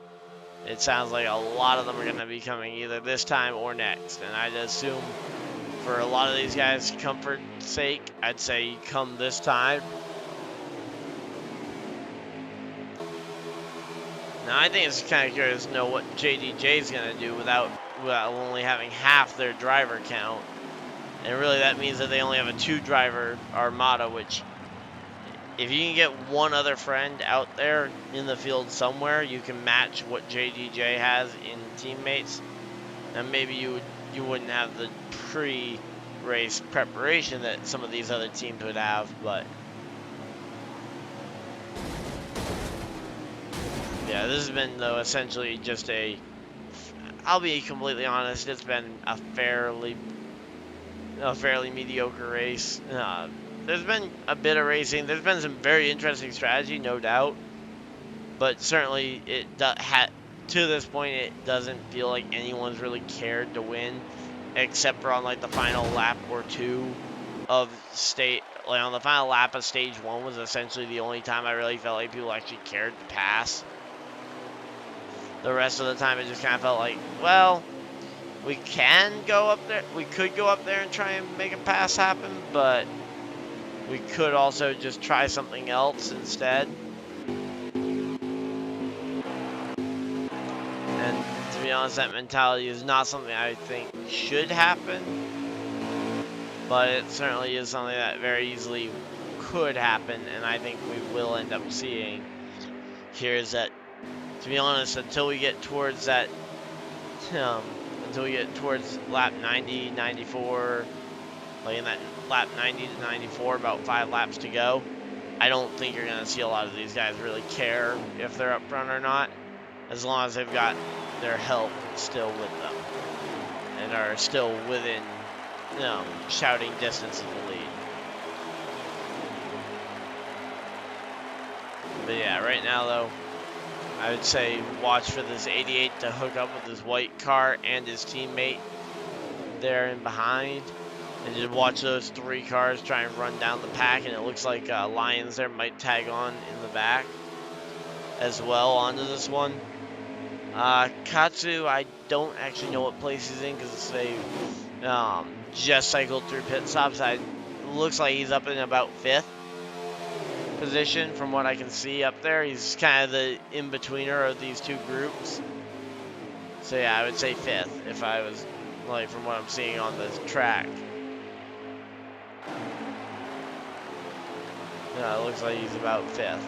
it sounds like a lot of them are going to be coming either this time or next. And I'd assume for a lot of these guys' comfort's sake, I'd say come this time. Now, I think it's kind of curious to know what JDJ's going to do without only having half their driver count. And really, that means that they only have a 2-driver armada, which, if you can get one other friend out there in the field somewhere, you can match what JDJ has in teammates. And maybe you wouldn't have the pre-race preparation that some of these other teams would have, but yeah, this has been, though, essentially just I'll be completely honest, it's been a fairly mediocre race. There's been a bit of racing. There's been some very interesting strategy, no doubt, but certainly to this point, it doesn't feel like anyone's really cared to win, except for on like the final lap or two of on the final lap of stage 1 was essentially the only time I really felt like people actually cared to pass. The rest of the time, it just kind of felt like, well, we can go up there. We could go up there and try and make a pass happen, but we could also just try something else instead. And to be honest, that mentality is not something I think should happen, but it certainly is something that very easily could happen, and I think we will end up seeing. Here is that, to be honest, until we get towards that, until we get towards lap 90, 94, like in that lap 90 to 94, about 5 laps to go, I don't think you're going to see a lot of these guys really care if they're up front or not, as long as they've got their help still with them and are still within, shouting distance of the lead. But yeah, right now, though, I would say watch for this 88 to hook up with his white car and his teammate there in behind. And just watch those 3 cars try and run down the pack. And it looks like Lions there might tag on in the back as well onto this one. Katsu, I don't actually know what place he's in because they just cycled through pit stops. It looks like he's up in about 5th. Position from what I can see up there. He's kind of the in-betweener of these 2 groups. So yeah, I would say 5th if I was, like, from what I'm seeing on the track. Yeah, it looks like he's about 5th.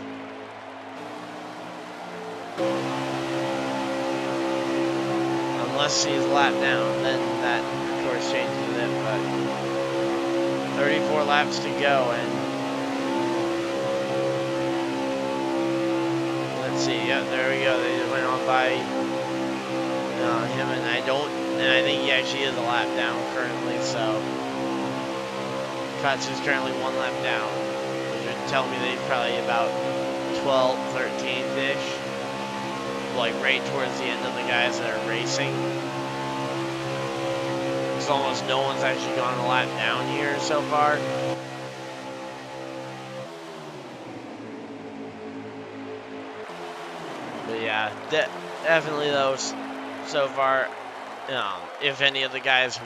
unless he's a lap down, then that of course changes it. But 34 laps to go, and let's see. Yep, there we go. They just went on by him, and I think he actually is a lap down currently. So Kutz is currently 1 lap down, which would tell me that he's probably about 12, 13-ish, like right towards the end of the guys that are racing. Because almost no one's actually gone a lap down here so far. But yeah, definitely though, so far, if any of the guys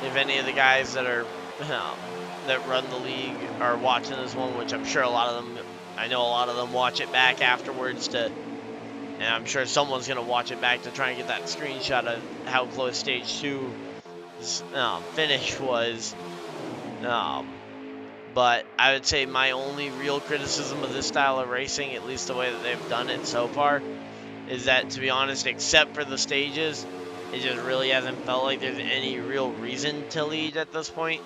if any of the guys that are that run the league are watching this one, which I'm sure I know a lot of them watch it back afterwards and I'm sure someone's gonna watch it back to try and get that screenshot of how close stage 2's finish was. But I would say my only real criticism of this style of racing, at least the way that they've done it so far, is that, to be honest, except for the stages, it just really hasn't felt like there's any real reason to lead at this point.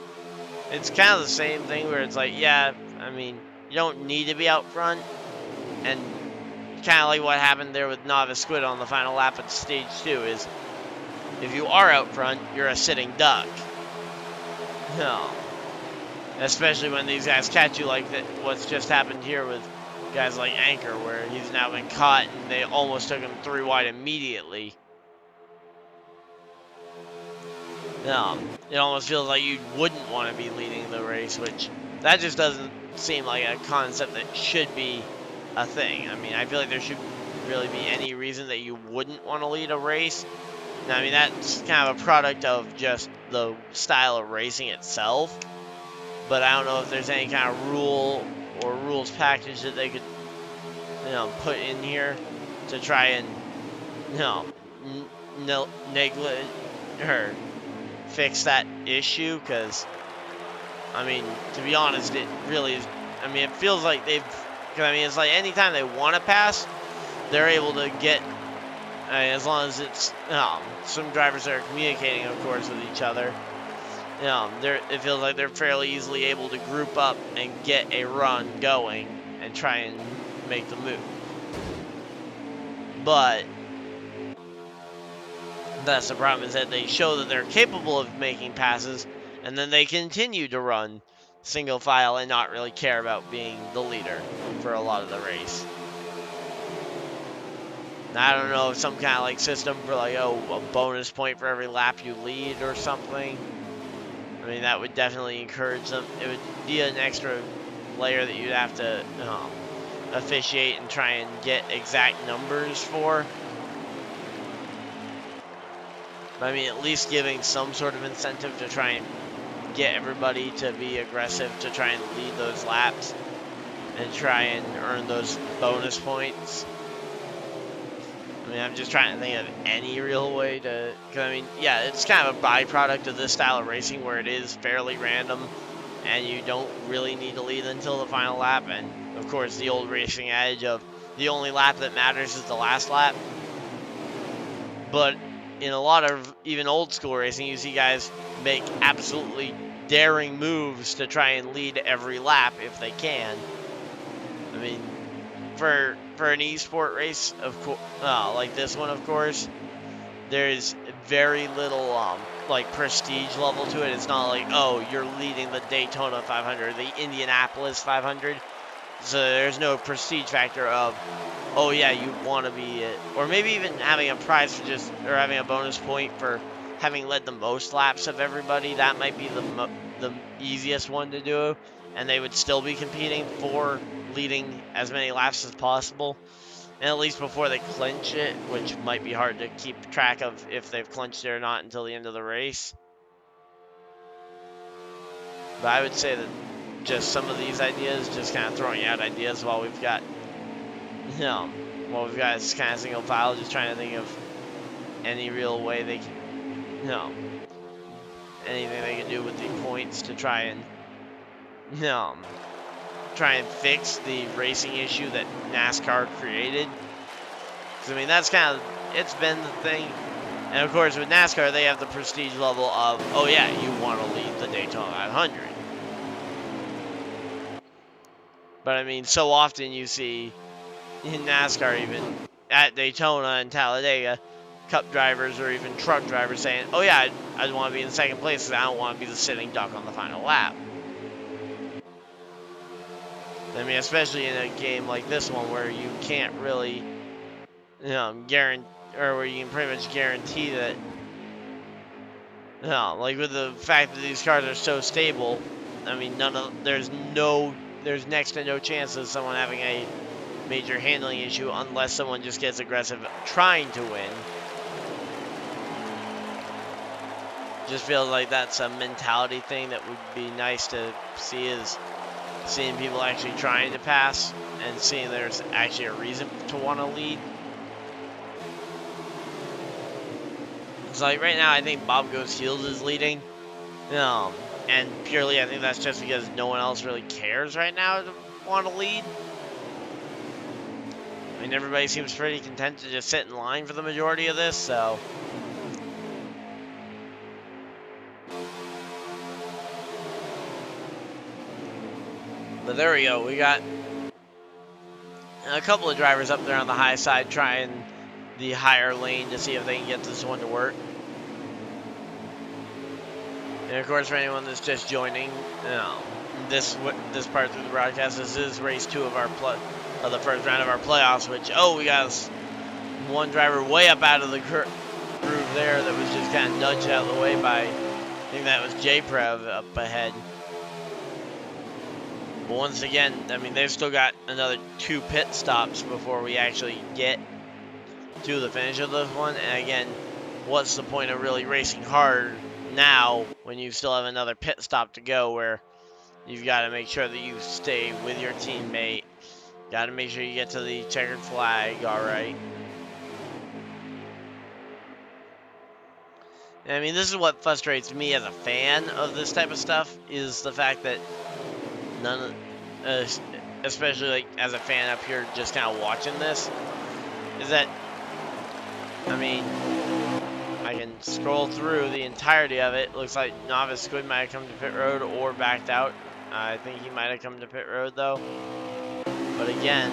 It's kind of the same thing where it's like, yeah, I mean, you don't need to be out front, and kind of like what happened there with Novice Squid on the final lap at stage 2 is, if you are out front, you're a sitting duck. No. Especially when these guys catch you like what's just happened here with guys like Anchor, where he's now been caught and they almost took him 3 wide immediately. It almost feels like you wouldn't want to be leading the race, which that just doesn't seem like a concept that should be a thing. I mean, I feel like there should really be any reason that you wouldn't want to lead a race. Now, I mean, that's kind of a product of just the style of racing itself. But I don't know if there's any kind of rule or rules package that they could, put in here to try and, neglect or fix that issue. Because, I mean, to be honest, it really is. I mean, it feels like it's like anytime they want to pass, they're able to get, as long as it's, some drivers that are communicating, of course, with each other. It feels like they're fairly easily able to group up and get a run going and try and make the move. But that's the problem, is that they show that they're capable of making passes, and then they continue to run single file and not really care about being the leader for a lot of the race. Now, I don't know, some kind of like system for like, a bonus point for every lap you lead or something. I mean, that would definitely encourage them. It would be an extra layer that you'd have to officiate and try and get exact numbers for. But I mean, at least giving some sort of incentive to try and get everybody to be aggressive, to try and lead those laps and try and earn those bonus points. I mean, I'm just trying to think of any real way to, because I mean, yeah, it's kind of a byproduct of this style of racing where it is fairly random and you don't really need to lead until the final lap. And of course, the old racing adage of the only lap that matters is the last lap. But in a lot of even old school racing, you see guys make absolutely daring moves to try and lead every lap if they can. I mean, for an esport race, of course, like this one, of course, there's very little like prestige level to it. It's not like, oh, you're leading the Daytona 500, the Indianapolis 500. So there's no prestige factor of, oh yeah, you want to be it, or maybe even having a prize for or having a bonus point for having led the most laps of everybody. That might be the easiest one to do, and they would still be competing for leading as many laps as possible, and at least before they clinch it, which might be hard to keep track of if they've clinched it or not until the end of the race. But I would say that just some of these ideas, just kind of throwing out ideas while we've got, this kind of single file, just trying to think of any real way they can, anything they can do with the points to try and, fix the racing issue that NASCAR created. Because, I mean, that's kind of, it's been the thing. And, of course, with NASCAR, they have the prestige level of, oh, yeah, you want to lead the Daytona 500. But, I mean, so often you see in NASCAR, even at Daytona and Talladega, Cup drivers or even truck drivers saying, oh, yeah, I'd want to be in second place because I don't want to be the sitting duck on the final lap. I mean, especially in a game like this one where you can't really, guarantee, or where you can pretty much guarantee that, like with the fact that these cars are so stable, I mean, there's next to no chance of someone having a major handling issue unless someone just gets aggressive trying to win. Just feels like that's a mentality thing that would be nice to see, is seeing people actually trying to pass and seeing there's actually a reason to want to lead. It's like right now I think Bob Goes Heels is leading. And purely I think that's just because no one else really cares right now to want to lead. I mean, everybody seems pretty content to just sit in line for the majority of this, so. But there we go. We got a couple of drivers up there on the high side trying the higher lane to see if they can get this one to work. And of course, for anyone that's just joining, this part through the broadcast, this is race 2 of the first round of our playoffs. Which, we got one driver way up out of the groove there that was just kind of nudged out of the way by, I think that was J-Prev up ahead. But once again, I mean, they've still got another 2 pit stops before we actually get to the finish of this one. And again, what's the point of really racing hard now when you still have another pit stop to go, where you've got to make sure that you stay with your teammate, got to make sure you get to the checkered flag, all right? And I mean, this is what frustrates me as a fan of this type of stuff, is the fact that especially like as a fan up here just kind of watching this, is that, I mean, I can scroll through the entirety of it. Looks like Novice Squid might have come to pit road or backed out. I think he might have come to pit road though. But again,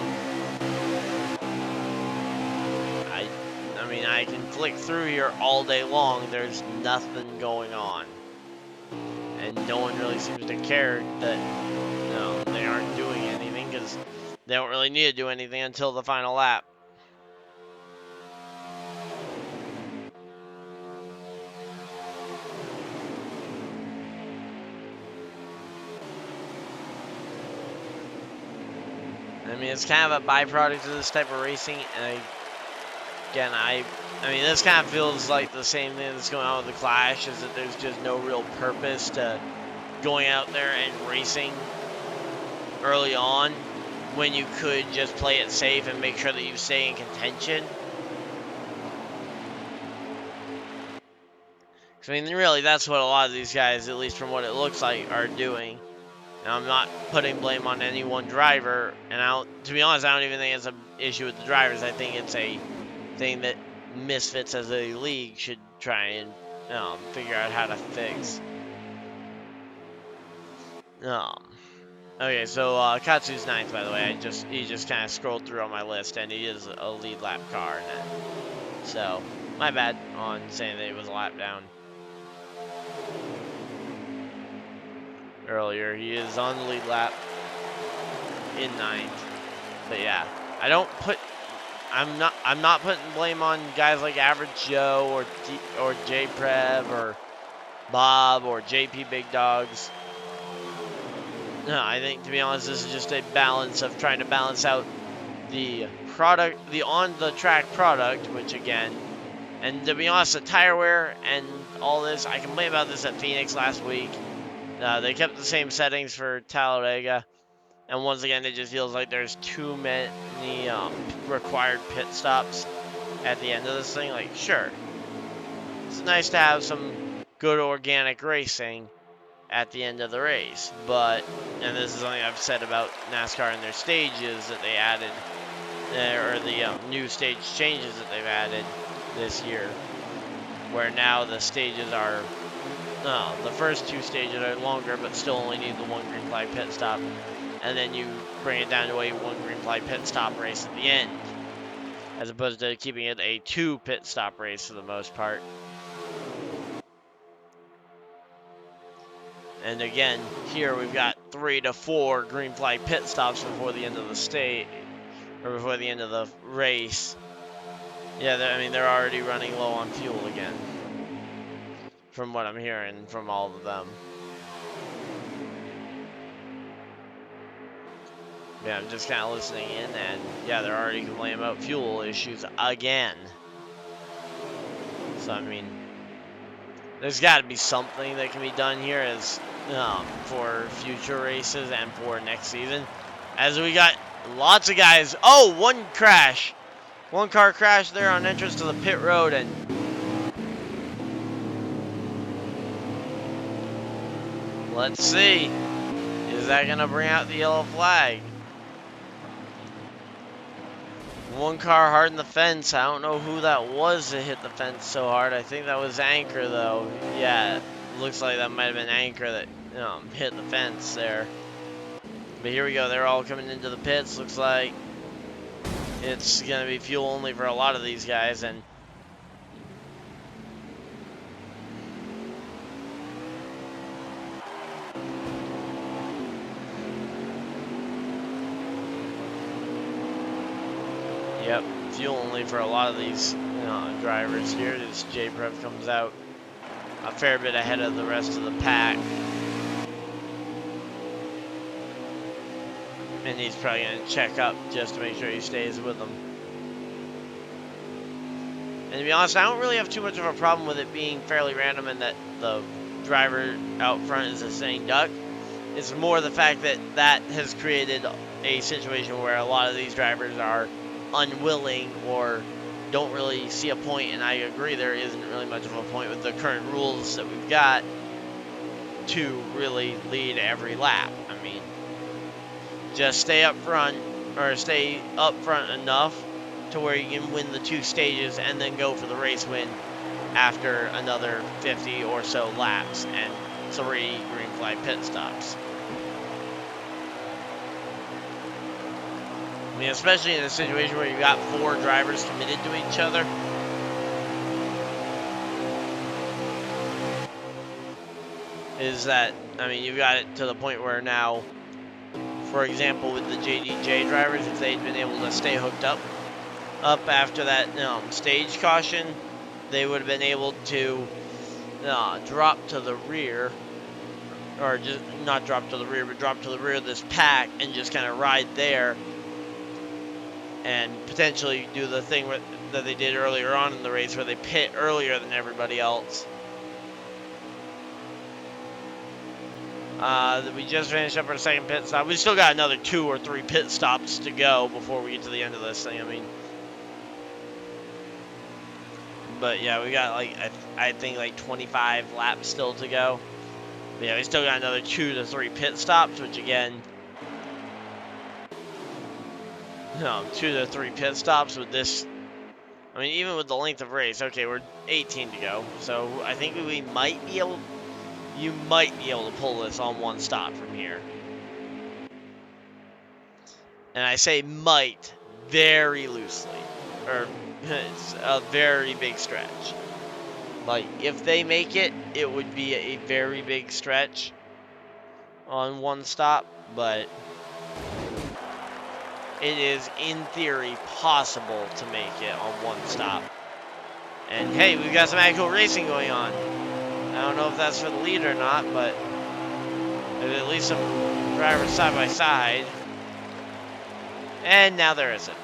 I mean, I can flick through here all day long. There's nothing going on. And no one really seems to care that, they aren't doing anything, because they don't really need to do anything until the final lap. I mean, it's kind of a byproduct of this type of racing, and again, I mean, this kind of feels like the same thing that's going on with the Clash, is that there's just no real purpose to going out there and racing early on when you could just play it safe and make sure that you stay in contention. I mean, really, that's what a lot of these guys, at least from what it looks like, are doing. Now, I'm not putting blame on any one driver, and to be honest, I don't even think it's an issue with the drivers. I think it's a thing that Misfitz as a league should try and figure out how to fix. Okay, so Katsu's 9th, by the way. He just kind of scrolled through on my list, and he is a lead lap car. So, my bad on saying that it was a lap down earlier. He is on the lead lap in 9th. But yeah, I'm not putting blame on guys like Average Joe or J-Prev or Bob or JP Big Dogs. No, I think, to be honest, this is just a balance of trying to balance out the product, the on-the-track product, which again, and to be honest, the tire wear and all this, I complained about this at Phoenix last week. They kept the same settings for Talladega, and once again, it just feels like there's too many required pit stops at the end of this thing. Like, sure, it's nice to have some good organic racing at the end of the race, but, and this is something I've said about NASCAR and their stages that they added or the new stage changes that they've added this year, where now the stages are, the first 2 stages are longer, but still only need the 1 green flag pit stop, and then you bring it down to a 1 green flag pit stop race at the end, as opposed to keeping it a 2 pit stop race for the most part. And again, here we've got 3 to 4 green flag pit stops before the end of the state, or before the end of the race. Yeah, I mean, they're already running low on fuel again, from what I'm hearing from all of them. Yeah, I'm just kind of listening in, and yeah, they're already complaining about fuel issues again. So, I mean, there's got to be something that can be done here as for future races and for next season. As we got lots of guys. Oh, one crash. One car crashed there on entrance to the pit road, and let's see. Is that going to bring out the yellow flag? One car hard in the fence. I don't know who that was that hit the fence so hard. I think that was Anchor, though. Yeah, looks like that might have been Anchor that hit the fence there. But here we go. They're all coming into the pits. Looks like it's going to be fuel only for a lot of these guys. And yep, fuel only for a lot of these drivers here. This J-Prev comes out a fair bit ahead of the rest of the pack. And he's probably going to check up just to make sure he stays with them. And to be honest, I don't really have too much of a problem with it being fairly random and that the driver out front is a sitting duck. It's more the fact that that has created a situation where a lot of these drivers are unwilling or don't really see a point, and I agree there isn't really much of a point with the current rules that we've got to really lead every lap. I mean, just stay up front, or stay up front enough to where you can win the 2 stages and then go for the race win after another 50 or so laps and 3 green flag pit stops. I mean, especially in a situation where you've got 4 drivers committed to each other. Is that, I mean, you've got it to the point where now, for example, with the JDJ drivers, if they'd been able to stay hooked up after that stage caution, they would have been able to drop to the rear, or just not drop to the rear, but drop to the rear of this pack and just kind of ride there and potentially do the thing that they did earlier on in the race where they pit earlier than everybody else. We just finished up our second pit stop. We still got another 2 or 3 pit stops to go before we get to the end of this thing. I mean, but yeah, we got like I think like 25 laps still to go. But yeah, we still got another 2 to 3 pit stops, which again, 2 to 3 pit stops with this. I mean, even with the length of race, okay, we're 18 to go, so I think we might be able. You might be able to pull this on 1 stop from here. And I say might very loosely, or it's a very big stretch. Like, if they make it, it would be a very big stretch on 1 stop, but it is, in theory, possible to make it on 1 stop. And hey, we've got some actual racing going on. I don't know if that's for the lead or not, but there's at least some drivers side by side. And now there isn't.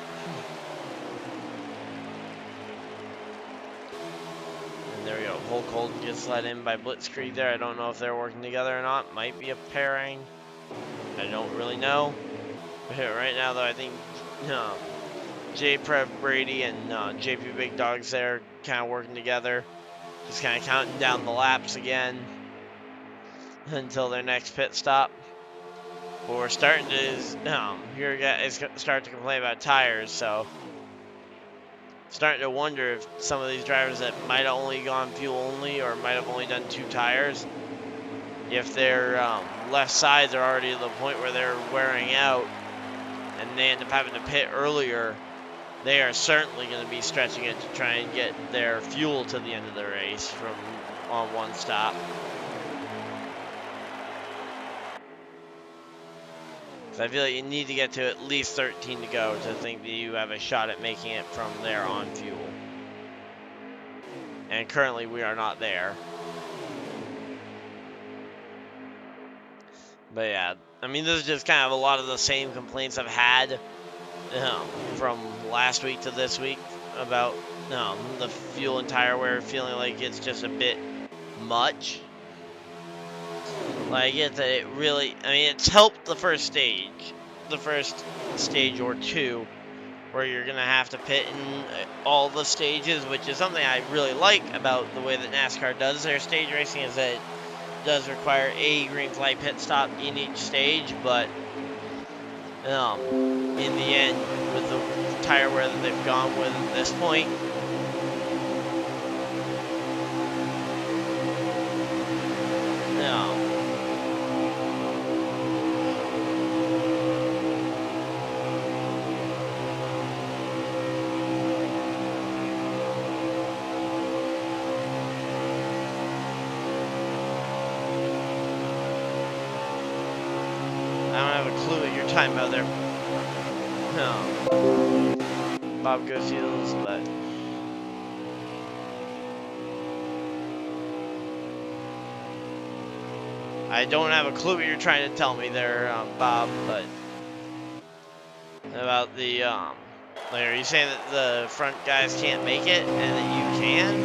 And there we go. Hulk Holden gets let in by Blitzkrieg there. I don't know if they're working together or not. Might be a pairing. I don't really know. But right now, though, I think J-Prev Brady and JP Big Dogs there kind of working together. Just kind of counting down the laps again until their next pit stop. But we're starting to hear guys start to complain about tires, so starting to wonder if some of these drivers that might have only gone fuel only or might have only done 2 tires, if their left sides are already to the point where they're wearing out and they end up having to pit earlier, they are certainly going to be stretching it to try and get their fuel to the end of the race from on one stop. So I feel like you need to get to at least 13 to go to think that you have a shot at making it from there on fuel. And currently we are not there. But yeah, I mean, this is just kind of a lot of the same complaints I've had from last week to this week about the fuel and tire wear, feeling like it's just a bit much. Like, I get that it really, I mean, it's helped the first stage or two, where you're going to have to pit in all the stages, which is something I really like about the way that NASCAR does their stage racing, is that it does require a green flag pit stop in each stage, but in the end, with the tire wear that they've gone with at this point, time out there. No. Bob goes heels, but I don't have a clue what you're trying to tell me there, Bob, but about the, like, are you saying that the front guys can't make it and that you can?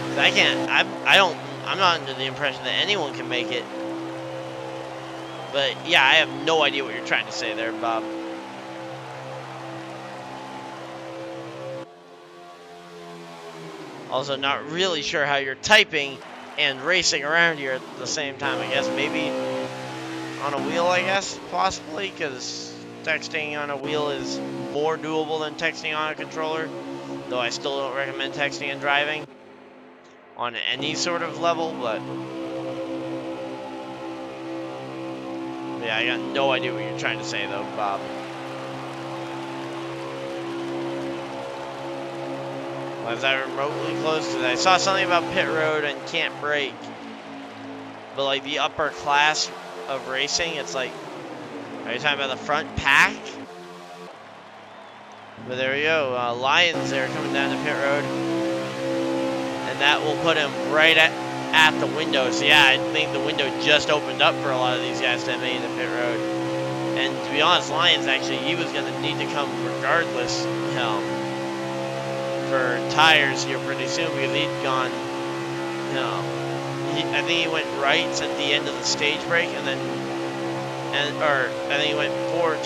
'Cause I can't, I'm not under the impression that anyone can make it. But yeah, I have no idea what you're trying to say there, Bob. Also, not really sure how you're typing and racing around here at the same time. I guess maybe on a wheel, I guess, possibly, because texting on a wheel is more doable than texting on a controller, though I still don't recommend texting and driving on any sort of level, but yeah, I got no idea what you're trying to say, though, Bob. Was I remotely close? Because I saw something about pit road and can't brake. But, like, the upper class of racing, it's like, are you talking about the front pack? But there we go. Lions there coming down the pit road. And that will put him right at the window. So yeah, I think the window just opened up for a lot of these guys that made the pit road. And to be honest, Lyons actually, he was going to need to come regardless for tires here pretty soon, because he'd gone, I think he went rights at the end of the stage break, and then, or I think he went 4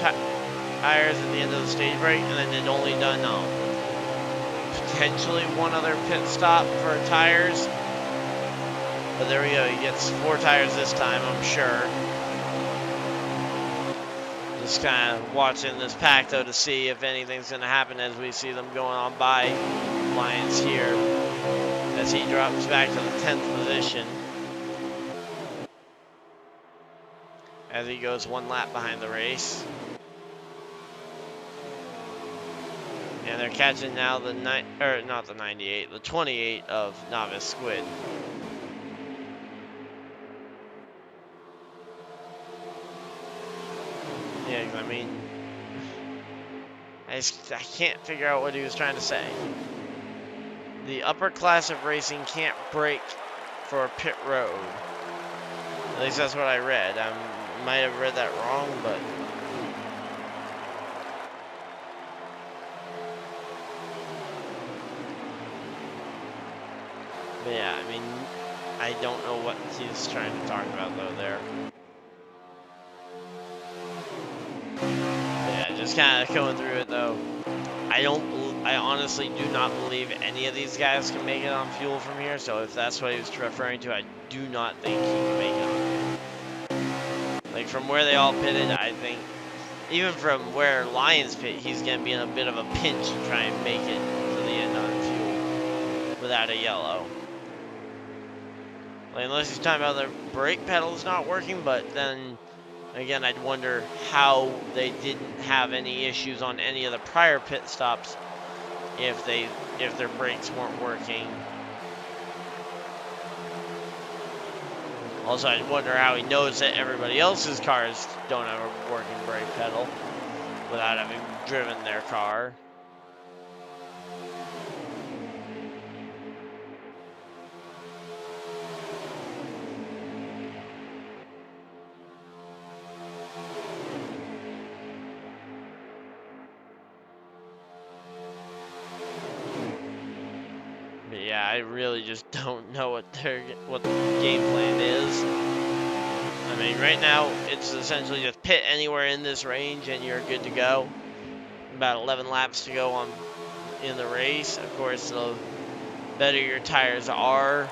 tires at the end of the stage break, and then had only done potentially 1 other pit stop for tires. But there we go, he gets 4 tires this time, I'm sure. Just kind of watching this pack, though, to see if anything's going to happen as we see them going on by Lyons here, as he drops back to the 10th position, as he goes 1 lap behind the race. And they're catching now the not the 98, the 28 of Novice Squid. Yeah, I mean, I can't figure out what he was trying to say. The upper class of racing can't brake for a pit road. At least that's what I read. I might have read that wrong, but yeah, I mean, I don't know what he's trying to talk about, though, there. Yeah, just kind of going through it, though. I honestly do not believe any of these guys can make it on fuel from here, so if that's what he was referring to, I do not think he can make it on. Like, from where they all pitted, I think even from where Lions pit, he's going to be in a bit of a pinch to try and make it to the end on fuel without a yellow. Like, unless he's talking about the brake pedals not working, but then again, I'd wonder how they didn't have any issues on any of the prior pit stops if their brakes weren't working. Also, I'd wonder how he knows that everybody else's cars don't have a working brake pedal without having driven their car. But yeah, I really just don't know what the game plan is. I mean, right now, it's essentially just pit anywhere in this range and you're good to go. About 11 laps to go in the race. Of course, the better your tires are,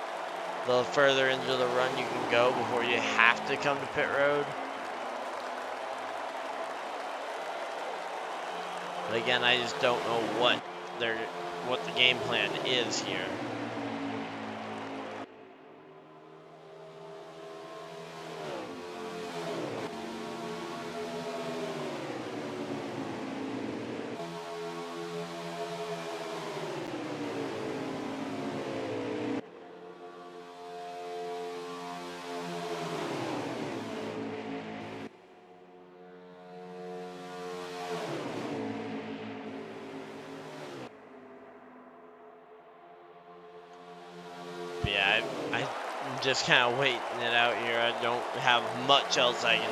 the further into the run you can go before you have to come to pit road. But again, I just don't know what the game plan is here. Yeah, I'm just kind of waiting it out here. I don't have much else I can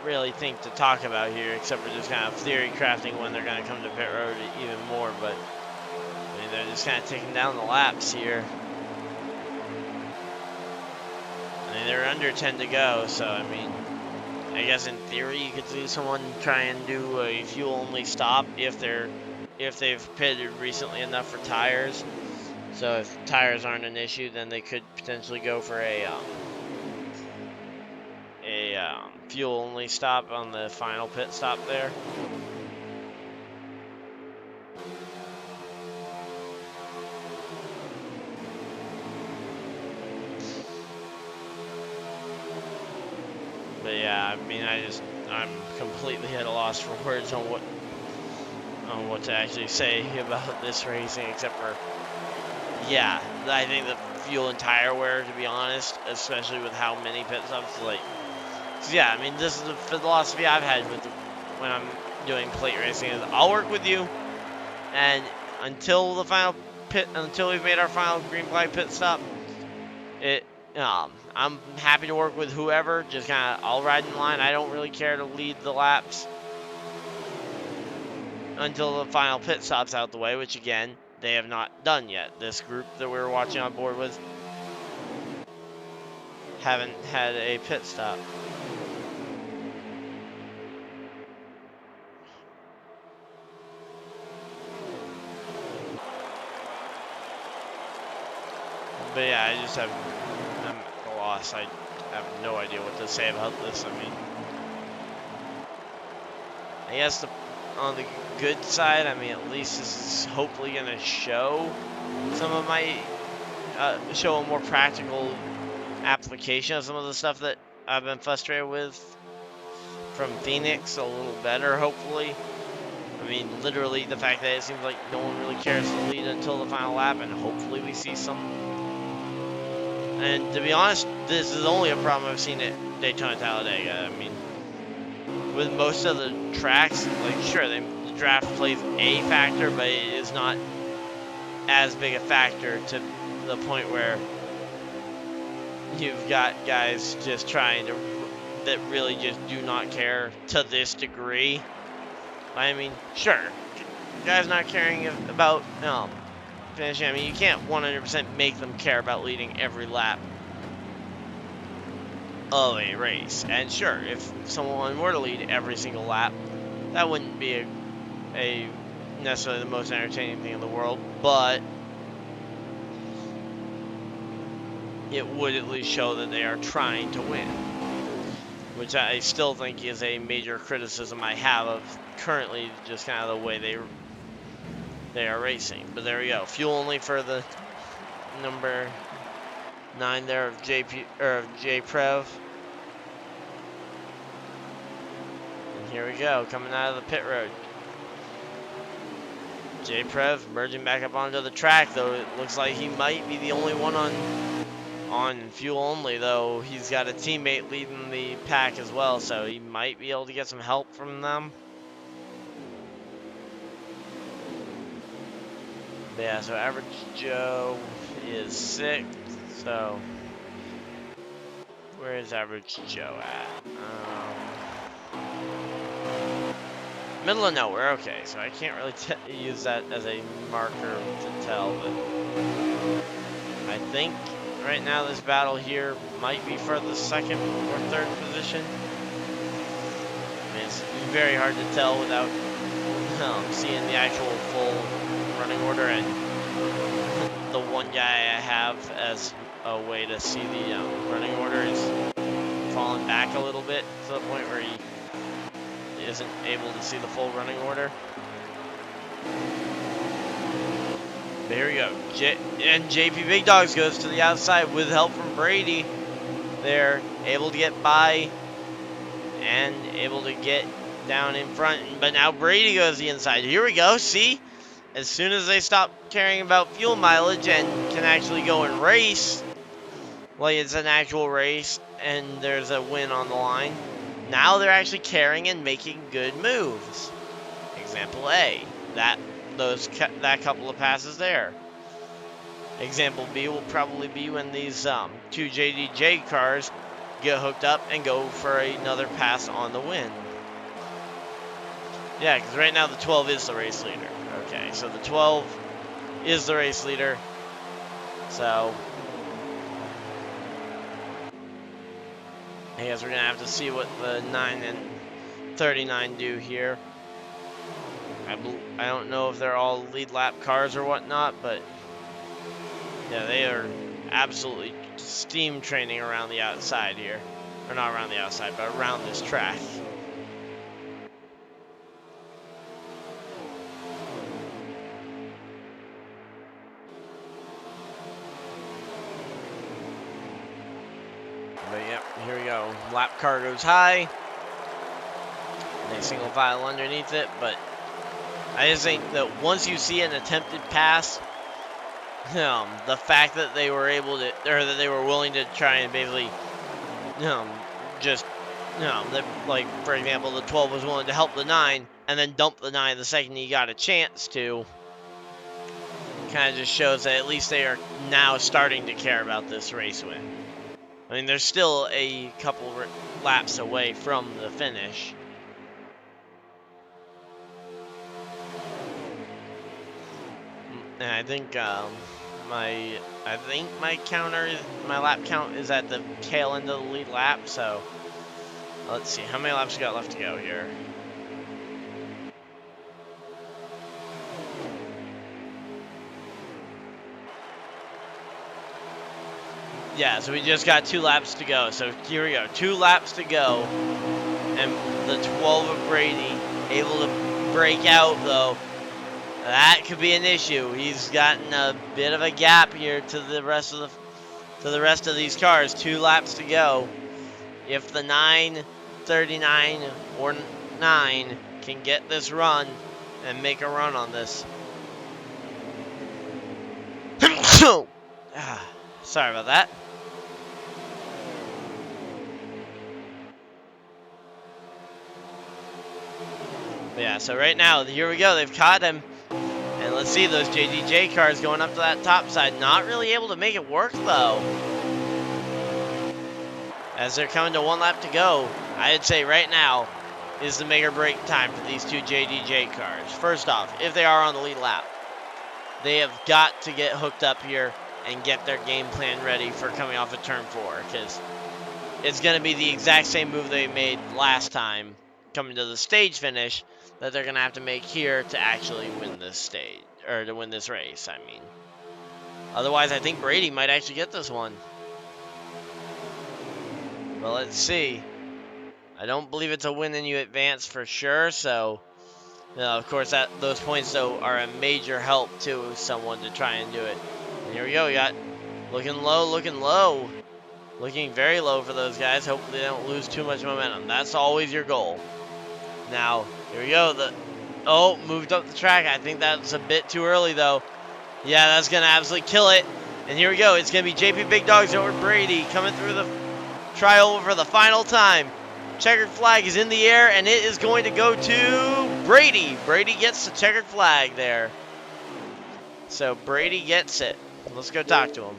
really think to talk about here, except for just kind of theory crafting when they're going to come to pit road even more. But I mean, they're just kind of taking down the laps here. I mean, they're under 10 to go, so I mean, I guess in theory you could see someone try and do a fuel-only stop if they've pitted recently enough for tires. So if tires aren't an issue, then they could potentially go for a fuel-only stop on the final pit stop there. But yeah, I mean, I'm completely at a loss for words on what to actually say about this racing, except for, yeah, I think the fuel and tire wear, to be honest, especially with how many pit stops, like, yeah, I mean, this is the philosophy I've had when I'm doing plate racing, is I'll work with you, and until we've made our final green flag pit stop, I'm happy to work with whoever, just kind of, I'll ride in line. I don't really care to lead the laps until the final pit stop's out the way, which again, they have not done yet. This group that we were watching on board with haven't had a pit stop. But yeah, I'm at a loss. I have no idea what to say about this. I mean, I guess on the good side, I mean, at least this is hopefully going to show show a more practical application of some of the stuff that I've been frustrated with from Phoenix a little better, hopefully. I mean, literally, the fact that it seems like no one really cares to lead until the final lap, and hopefully we see some. And to be honest, this is only a problem I've seen at Daytona Talladega. I mean, with most of the tracks, like, sure, the draft plays a factor, but it is not as big a factor to the point where you've got guys just that really just do not care to this degree. I mean, sure, guys not caring about finishing. I mean, you can't 100% make them care about leading every lap of a race. And sure, if someone were to lead every single lap, that wouldn't be a necessarily the most entertaining thing in the world, but it would at least show that they are trying to win. which I still think is a major criticism I have of currently just kind of the way they are racing. But there we go. Fuel only for the number 9 there of JP or of JPrev. And here we go, coming out of the pit road. JPrev merging back up onto the track, though it looks like he might be the only one on fuel only, though he's got a teammate leading the pack as well, so he might be able to get some help from them. But yeah, so average Joe is 6th, so where is average Joe at? Middle of nowhere, okay, so I can't really use that as a marker to tell, but I think right now this battle here might be for the 2nd or 3rd position. I mean, it's very hard to tell without seeing the actual full running order, and the one guy I have as a way to see the running order is falling back a little bit to the point where he isn't able to see the full running order. There we go. And JP Big Dogs goes to the outside with help from Brady. They're able to get by and able to get down in front. But now Brady goes to the inside. Here we go. See? As soon as they stop caring about fuel mileage and can actually go and race, like it's an actual race and there's a win on the line, now they're actually caring and making good moves. Example A, that couple of passes there. Example B will probably be when these 2 JDJ cars get hooked up and go for another pass on the win. Yeah, because right now the 12 is the race leader. Okay, so the 12 is the race leader. So I guess we're going to have to see what the 9 and 39 do here. I don't know if they're all lead lap cars or whatnot, but yeah, they are absolutely steam training around the outside here. Or not around the outside, but around this track. But yep, here we go. Lap car goes high. They single file underneath it, but I just think that once you see an attempted pass, the fact that they were able to, or that they were willing to try and basically, just, like, for example, the 12 was willing to help the 9 and then dump the 9 the second he got a chance to, kind of just shows that at least they are now starting to care about this race win. I mean, they're still a couple laps away from the finish. And I think my lap count is at the tail end of the lead lap. So let's see how many laps we got left to go here. Yeah, so we just got 2 laps to go. So here we go, 2 laps to go, and the 12 of Brady able to break out though. That could be an issue. He's gotten a bit of a gap here to the rest of these cars. 2 laps to go. If the 939 or 9 can get this run and make a run on this. Sorry about that. But yeah, so right now, here we go. They've caught him. And let's see those JDJ cars going up to that top side. Not really able to make it work, though. As they're coming to 1 lap to go, I'd say right now is the make or break time for these 2 JDJ cars. First off, if they are on the lead lap, they have got to get hooked up here and get their game plan ready for coming off of turn 4. Because it's going to be the exact same move they made last time coming to the stage finish that they're going to have to make here to actually win this stage, or to win this race, I mean. Otherwise, I think Brady might actually get this one. Well, let's see. I don't believe it's a win and you advance for sure. So, of course, those points though are a major help to someone to try and do it. And here we go. We got looking low, looking very low for those guys. Hopefully, they don't lose too much momentum. That's always your goal. Now, here we go. Moved up the track. I think that's a bit too early though. Yeah, that's gonna absolutely kill it. And here we go. It's gonna be JP Big Dogs over Brady coming through the trial for the final time. Checkered flag is in the air, and it is going to go to Brady. Brady gets the checkered flag there. So Brady gets it. Let's go talk to him.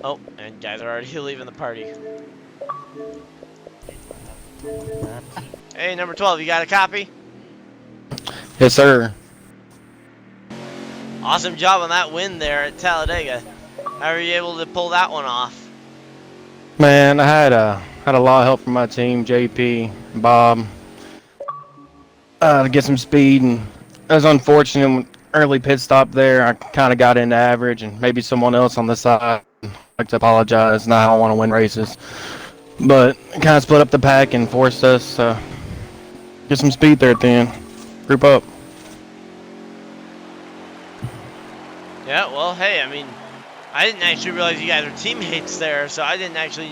Oh, and guys are already leaving the party. Hey, number 12, you got a copy? Yes, sir. Awesome job on that win there at Talladega. How were you able to pull that one off? Man, I had a lot of help from my team, JP, Bob, to get some speed, and it was unfortunate with early pit stop there. I kind of got into average, and maybe someone else on the side. I'd like to apologize. Now I don't want to win races, but it kind of split up the pack and forced us to get some speed there at the end. Group up. Yeah, well, hey, I mean, I didn't actually realize you guys were teammates there, so I didn't actually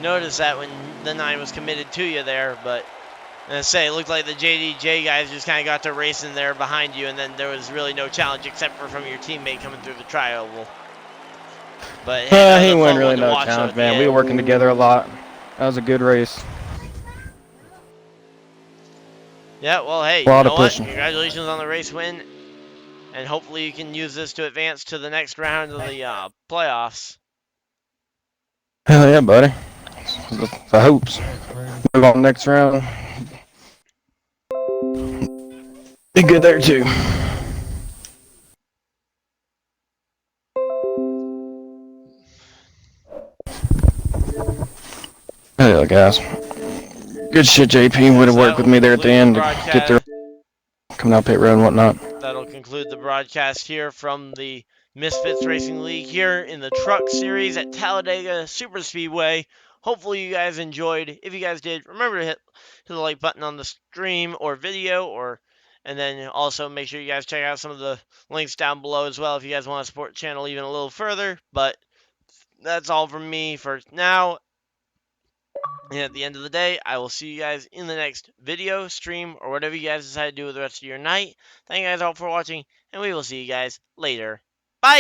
notice that when the 9 was committed to you there, but I say it looked like the JDJ guys just kind of got to racing there behind you, and then there was really no challenge except for from your teammate coming through the trial. But hey, He wasn't really no challenge, man. We were working together a lot. That was a good race. Yeah, well, hey, you know what? Congratulations on the race win, and hopefully you can use this to advance to the next round of the playoffs. Hell yeah, buddy. The hopes. Move on next round. Be good there too. Hell yeah, guys. Good shit, JP. Would have worked with me there at the end to get there, coming out pit road and whatnot. That'll conclude the broadcast here from the Misfitz Racing League here in the Truck Series at Talladega Super Speedway. Hopefully you guys enjoyed. If you guys did, remember to hit the like button on the stream or video, and then also make sure you guys check out some of the links down below as well if you guys want to support the channel even a little further. But that's all from me for now. And at the end of the day, I will see you guys in the next video, stream, or whatever you guys decide to do with the rest of your night. Thank you guys all for watching, and we will see you guys later. Bye!